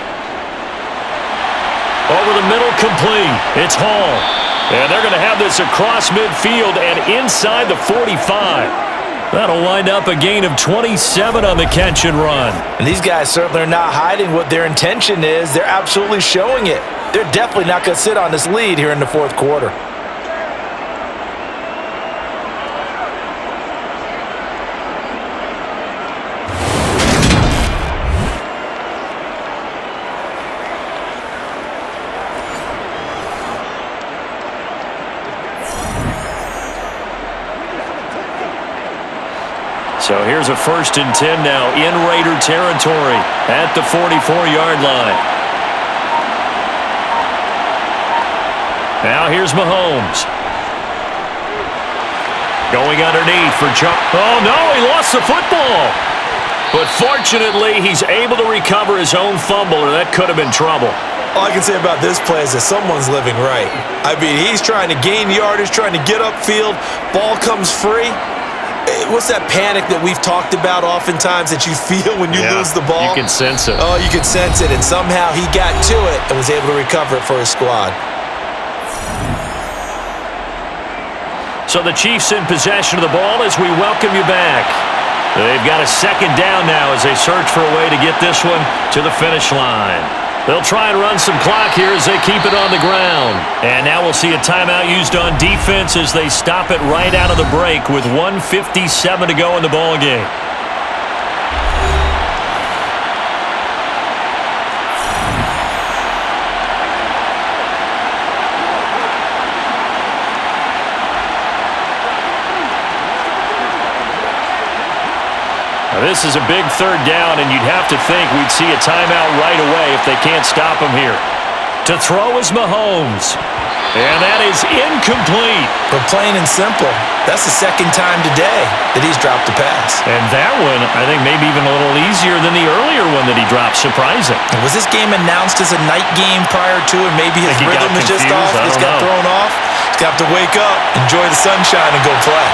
Over the middle, complete. It's Hall. And they're going to have this across midfield and inside the 45. That'll wind up a gain of 27 on the catch and run. And these guys certainly are not hiding what their intention is. They're absolutely showing it. They're definitely not going to sit on this lead here in the fourth quarter. So here's a 1st and 10 now in Raider territory at the 44-yard line. Now here's Mahomes. Going underneath for Chuck. Oh, no, he lost the football. But fortunately, he's able to recover his own fumble, or that could have been trouble. All I can say about this play is that someone's living right. I mean, he's trying to gain yardage, trying to get upfield. Ball comes free. What's that panic that we've talked about oftentimes that you feel when you lose the ball? You can sense it. Oh, you can sense it. And somehow he got to it and was able to recover it for his squad. So the Chiefs in possession of the ball as we welcome you back. They've got a second down now as they search for a way to get this one to the finish line. They'll try and run some clock here as they keep it on the ground. And now we'll see a timeout used on defense as they stop it right out of the break with 1:57 to go in the ball game. This is a big third down, and you'd have to think we'd see a timeout right away if they can't stop him here. To throw is Mahomes. And that is incomplete. But plain and simple, that's the second time today that he's dropped a pass. And that one, I think, maybe even a little easier than the earlier one that he dropped. Surprising. Was this game announced as a night game prior to, and maybe his rhythm is just off? He's got thrown off. He's got to wake up, enjoy the sunshine, and go play.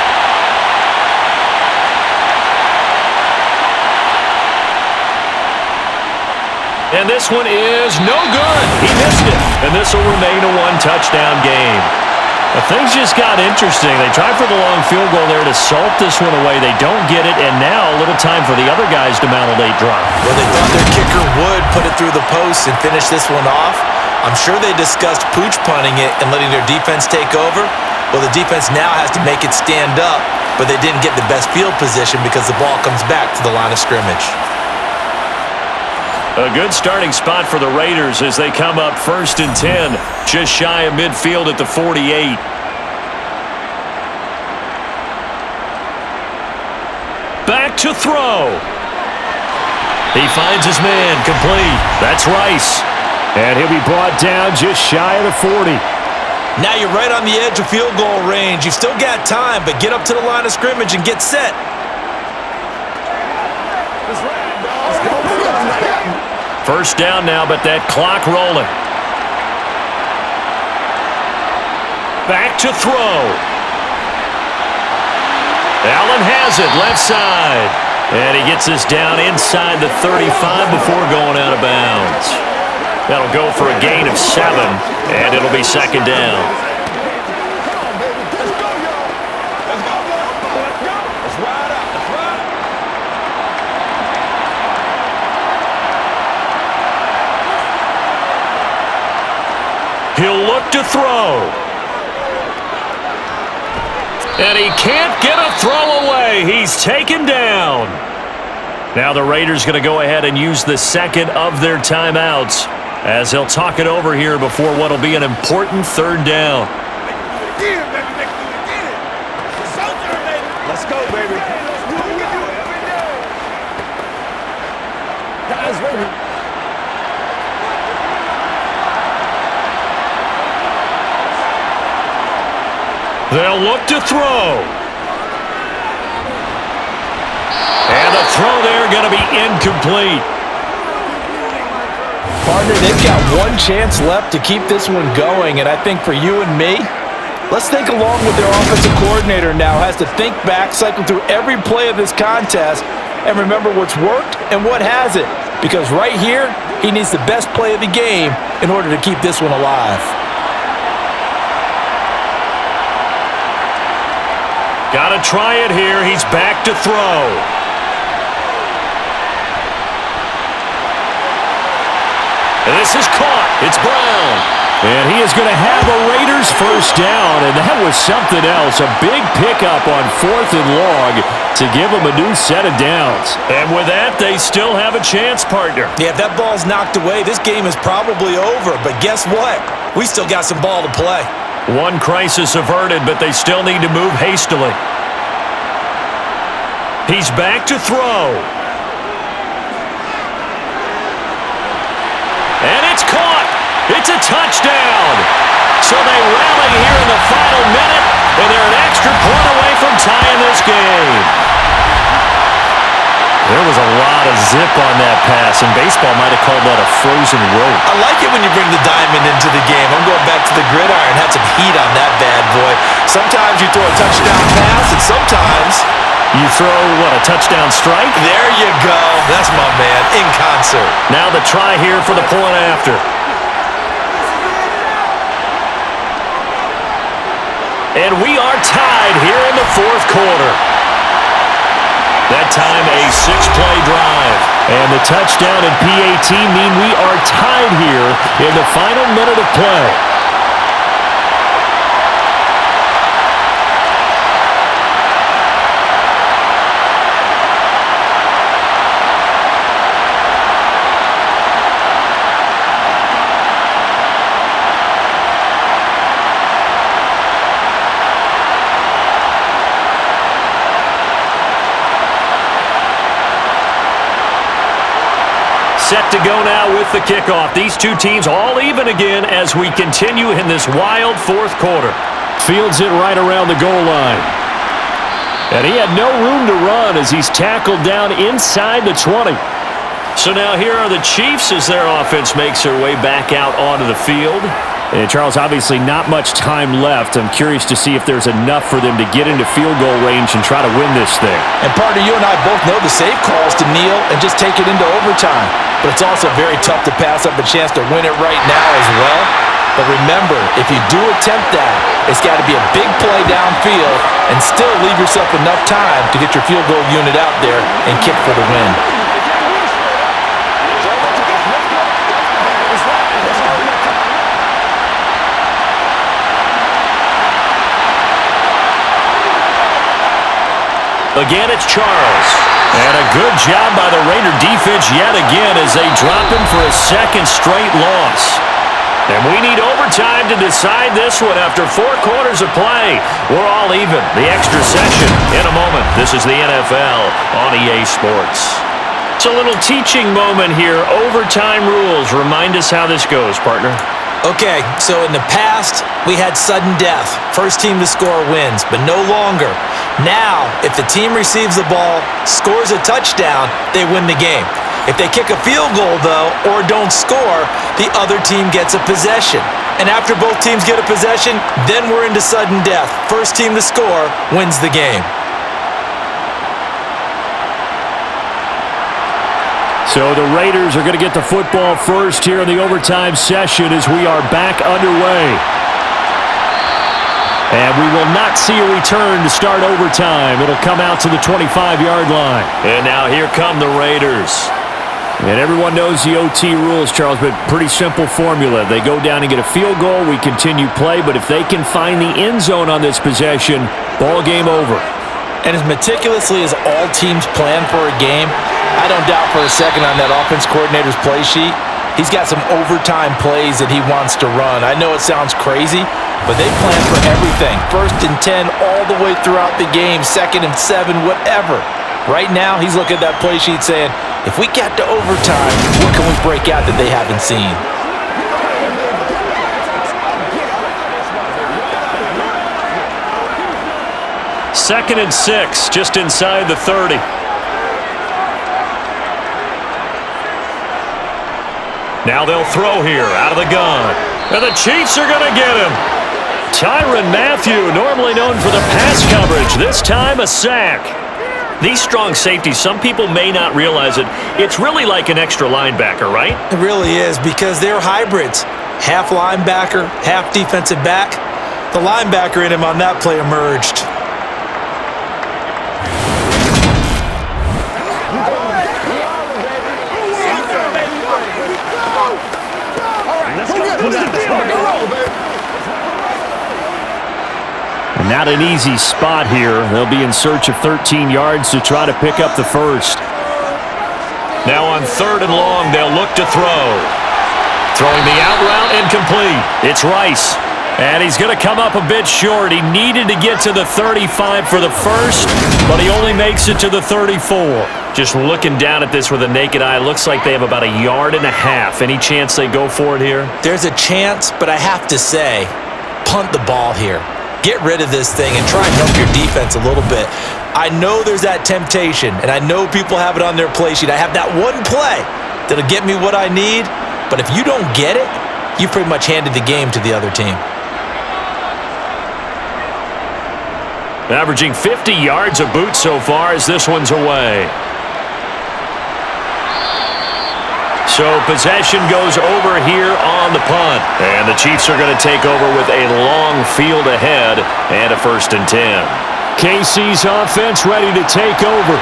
And this one is no good. He missed it. And this will remain a one-touchdown game. But things just got interesting. They tried for the long field goal there to salt this one away. They don't get it, and now a little time for the other guys to mount a late drop. Well, they thought their kicker would put it through the post and finish this one off. I'm sure they discussed pooch punting it and letting their defense take over. Well, the defense now has to make it stand up, but they didn't get the best field position because the ball comes back to the line of scrimmage. A good starting spot for the Raiders as they come up 1st and 10, just shy of midfield at the 48. Back to throw. He finds his man, complete. That's Rice. And he'll be brought down just shy of the 40. Now you're right on the edge of field goal range. You've still got time, but get up to the line of scrimmage and get set. First down now, but that clock rolling. Back to throw. Allen has it, left side. And he gets this down inside the 35 before going out of bounds. That'll go for a gain of 7, and it'll be second down. He'll look to throw. And he can't get a throw away. He's taken down. Now the Raiders going to go ahead and use the second of their timeouts as they'll talk it over here before what will be an important third down. Let's go, baby. Guys, baby. They'll look to throw. And the throw there going to be incomplete. Partner, they've got one chance left to keep this one going, and I think for you and me, let's think along with their offensive coordinator now has to think back, cycle through every play of this contest, and remember what's worked and what hasn't. Because right here, he needs the best play of the game in order to keep this one alive. Got to try it here. He's back to throw. And this is caught. It's Brown. And he is going to have a Raiders first down, and that was something else. A big pickup on 4th and long to give them a new set of downs. And with that, they still have a chance, partner. Yeah, if that ball's knocked away, this game is probably over. But guess what? We still got some ball to play. One crisis averted, but they still need to move hastily. He's back to throw. And it's caught. It's a touchdown. So they rally here in the final minute, And they're an extra point away from tying this game. There was a lot of zip on that pass, and baseball might have called that a frozen rope. I like it when you bring the diamond into the game. I'm going back to the gridiron. Had some heat on that bad boy. Sometimes you throw a touchdown pass, and sometimes you throw, what, a touchdown strike? There you go. That's my man, in concert. Now the try here for the point after. And we are tied here in the fourth quarter. That time a 6-play drive. And the touchdown and PAT mean we are tied here in the final minute of play. Set to go now with the kickoff. These two teams all even again as we continue in this wild fourth quarter. Fields it right around the goal line. And he had no room to run as he's tackled down inside the 20. So now here are the Chiefs as their offense makes their way back out onto the field. And Charles, obviously not much time left. I'm curious to see if there's enough for them to get into field goal range and try to win this thing. And partner, you and I both know the safe calls to kneel and just take it into overtime. But it's also very tough to pass up a chance to win it right now as well. But remember, if you do attempt that, it's got to be a big play downfield and still leave yourself enough time to get your field goal unit out there and kick for the win. Again, it's Charles. And a good job by the Raider defense yet again as they drop him for a second straight loss. And we need overtime to decide this one after 4 quarters of play. We're all even. The extra session in a moment. This is the NFL on EA Sports. It's a little teaching moment here. Overtime rules. Remind us how this goes, partner. Okay, so in the past, we had sudden death. First team to score wins, but no longer. Now, if the team receives the ball, scores a touchdown, they win the game. If they kick a field goal, though, or don't score, the other team gets a possession. And after both teams get a possession, then we're into sudden death. First team to score wins the game. So the Raiders are going to get the football first here in the overtime session as we are back underway. And we will not see a return to start overtime. It'll come out to the 25-yard line. And now here come the Raiders. And everyone knows the OT rules, Charles, but pretty simple formula. They go down and get a field goal, we continue play, but if they can find the end zone on this possession, ball game over. And as meticulously as all teams plan for a game, I don't doubt for a second on that offense coordinator's play sheet, he's got some overtime plays that he wants to run. I know it sounds crazy, but they plan for everything. 1st and 10 all the way throughout the game, 2nd and 7, whatever. Right now, he's looking at that play sheet saying, if we get to overtime, what can we break out that they haven't seen? Second and 6, just inside the 30. Now they'll throw here out of the gun. And the Chiefs are going to get him. Tyrann Mathieu, normally known for the pass coverage, this time a sack. These strong safeties, some people may not realize it. It's really like an extra linebacker, right? It really is because they're hybrids. Half linebacker, half defensive back. The linebacker in him on that play emerged. Not an easy spot here. They'll be in search of 13 yards to try to pick up the first. Now on 3rd and long, they'll look to throw. Throwing the out route incomplete. It's Rice. And he's going to come up a bit short. He needed to get to the 35 for the first, but he only makes it to the 34. Just looking down at this with a naked eye, looks like they have about 1.5 yards. Any chance they go for it here? There's a chance, but I have to say, punt the ball here. get rid of this thing and try and help your defense a little bit. I know there's that temptation, and I know people have it on their play sheet. I have that one play that'll get me what I need, but if you don't get it, you pretty much handed the game to the other team. Averaging 50 yards a boot so far as this one's away. So possession goes over here on the punt. And the Chiefs are going to take over with a long field ahead and a 1st and 10. KC's offense ready to take over.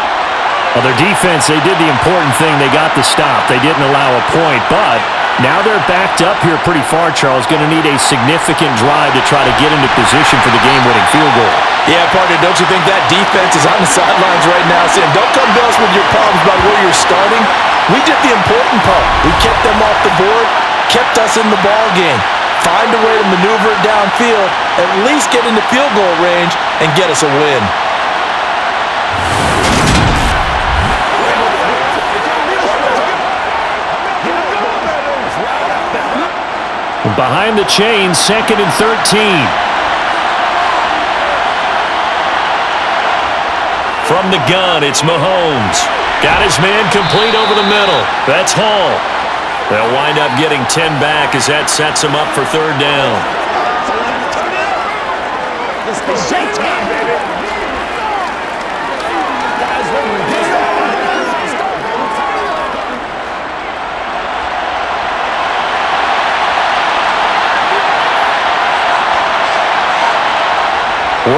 Well, their defense, they did the important thing. They got the stop. They didn't allow a point, but now they're backed up here pretty far, Charles. Going to need a significant drive to try to get into position for the game-winning field goal. Yeah, partner, don't you think that defense is on the sidelines right now saying, don't come to us with your problems about where you're starting. We did the important part. We kept them off the board, kept us in the ball game. Find a way to maneuver it downfield, at least get into field goal range, and get us a win. Behind the chains, 2nd and 13. From the gun, it's Mahomes. Got his man complete over the middle. That's Hall. They'll wind up getting 10 back as that sets him up for 3rd down.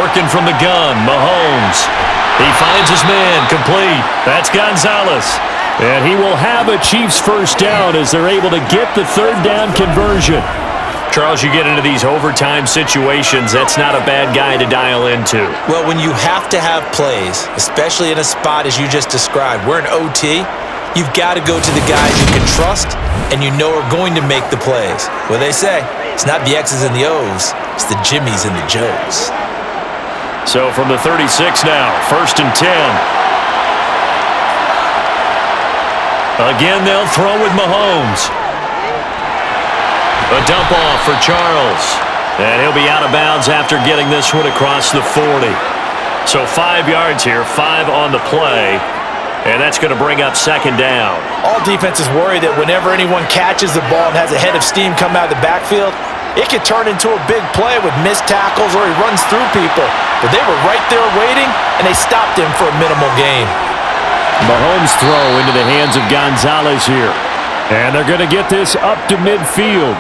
Working from the gun, Mahomes. He finds his man complete. That's Gonzalez. And he will have a Chiefs 1st down as they're able to get the 3rd down conversion. Charles, you get into these overtime situations, that's not a bad guy to dial into. Well, when you have to have plays, especially in a spot as you just described, we're in OT, you've got to go to the guys you can trust and you know are going to make the plays. Well, they say, it's not the X's and the O's, it's the Jimmys and the Joes. So from the 36 now, 1st and 10. Again, they'll throw with Mahomes. A dump off for Charles. And he'll be out of bounds after getting this one across the 40. So 5 yards here, 5 on the play. And that's going to bring up 2nd down. All defenses worry that whenever anyone catches the ball and has a head of steam come out of the backfield, it could turn into a big play with missed tackles or he runs through people. But they were right there waiting, and they stopped him for a minimal gain. Mahomes throw into the hands of Gonzalez here. And they're going to get this up to midfield.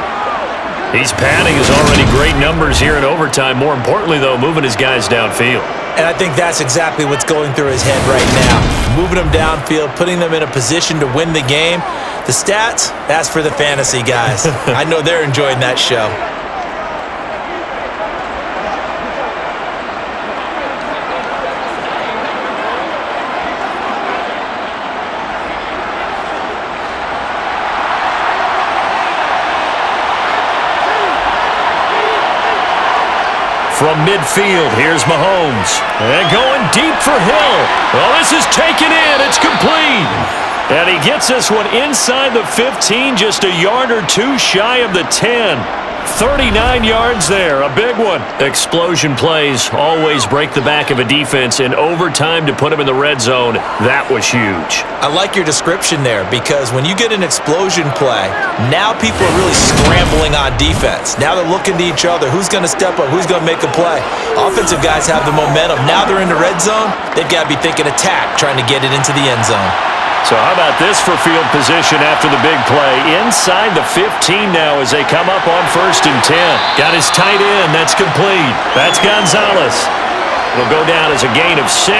He's padding his already great numbers here in overtime. More importantly, though, moving his guys downfield. And I think that's exactly what's going through his head right now. Moving them downfield, putting them in a position to win the game. The stats, that's for the fantasy guys. I know they're enjoying that show. From midfield, here's Mahomes. And going deep for Hill. Well, this is taken in. It's complete. And he gets this one inside the 15, just a yard or two shy of the 10. 39 yards there, a big one. Explosion plays always break the back of a defense, in overtime to put him in the red zone, that was huge. I like your description there because when you get an explosion play, now people are really scrambling on defense. Now they're looking to each other. Who's going to step up? Who's going to make a play? Offensive guys have the momentum. Now they're in the red zone. They've got to be thinking attack, trying to get it into the end zone. So how about this for field position after the big play? Inside the 15 now as they come up on 1st and 10. Got his tight end. That's complete. That's Gonzalez. It'll go down as a gain of 6,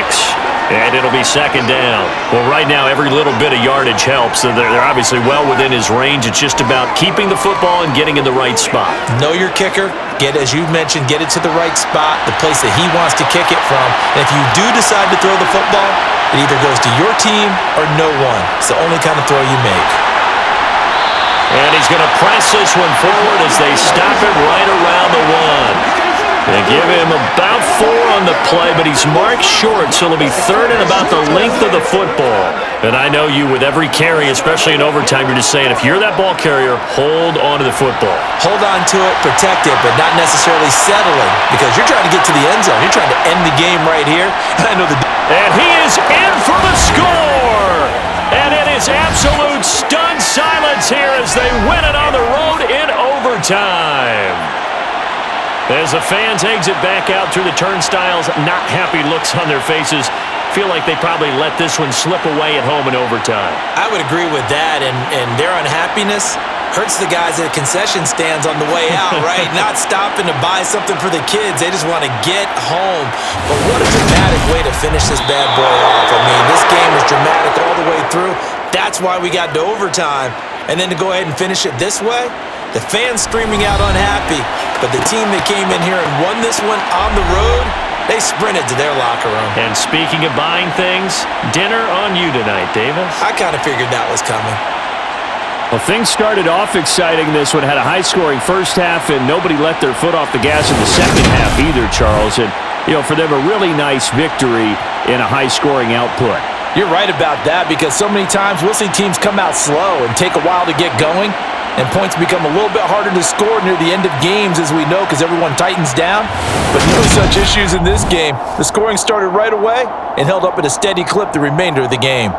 and it'll be 2nd down. Well, right now, every little bit of yardage helps. So they're obviously well within his range. It's just about keeping the football and getting in the right spot. Know your kicker. Get, as you mentioned, get it to the right spot, the place that he wants to kick it from. And if you do decide to throw the football, it either goes to your team or no one. It's the only kind of throw you make. And he's going to press this one forward as they stop it right around the 1. And Give him about 4 on the play, but he's marked short, so it'll be third and about the length of the football. And I know you, with every carry, especially in overtime, you're just saying, if you're that ball carrier, hold on to the football. Hold on to it, protect it, but not necessarily settling, because you're trying to get to the end zone. You're trying to end the game right here. I know And he is in for the score! And it is absolute stunned silence here as they win it on the road in overtime. As the fans exit back out through the turnstiles, not happy looks on their faces. Feel like they probably let this one slip away at home in overtime. I would agree with that, and their unhappiness hurts the guys at concession stands on the way out, right? Not stopping to buy something for the kids. They just want to get home. But what a dramatic way to finish this bad boy off. I mean, this game was dramatic all the way through. That's why we got to overtime. And then to go ahead and finish it this way, the fans screaming out unhappy, but the team that came in here and won this one on the road, they sprinted to their locker room. And speaking of buying things, dinner on you tonight, Davis. I kind of figured that was coming. Well, things started off exciting. This one had a high-scoring first half, and nobody let their foot off the gas in the second half either, Charles. And, for them, a really nice victory in a high-scoring output. You're right about that, because so many times we'll see teams come out slow and take a while to get going, and points become a little bit harder to score near the end of games, as we know, because everyone tightens down. But no such issues in this game. The scoring started right away and held up at a steady clip the remainder of the game.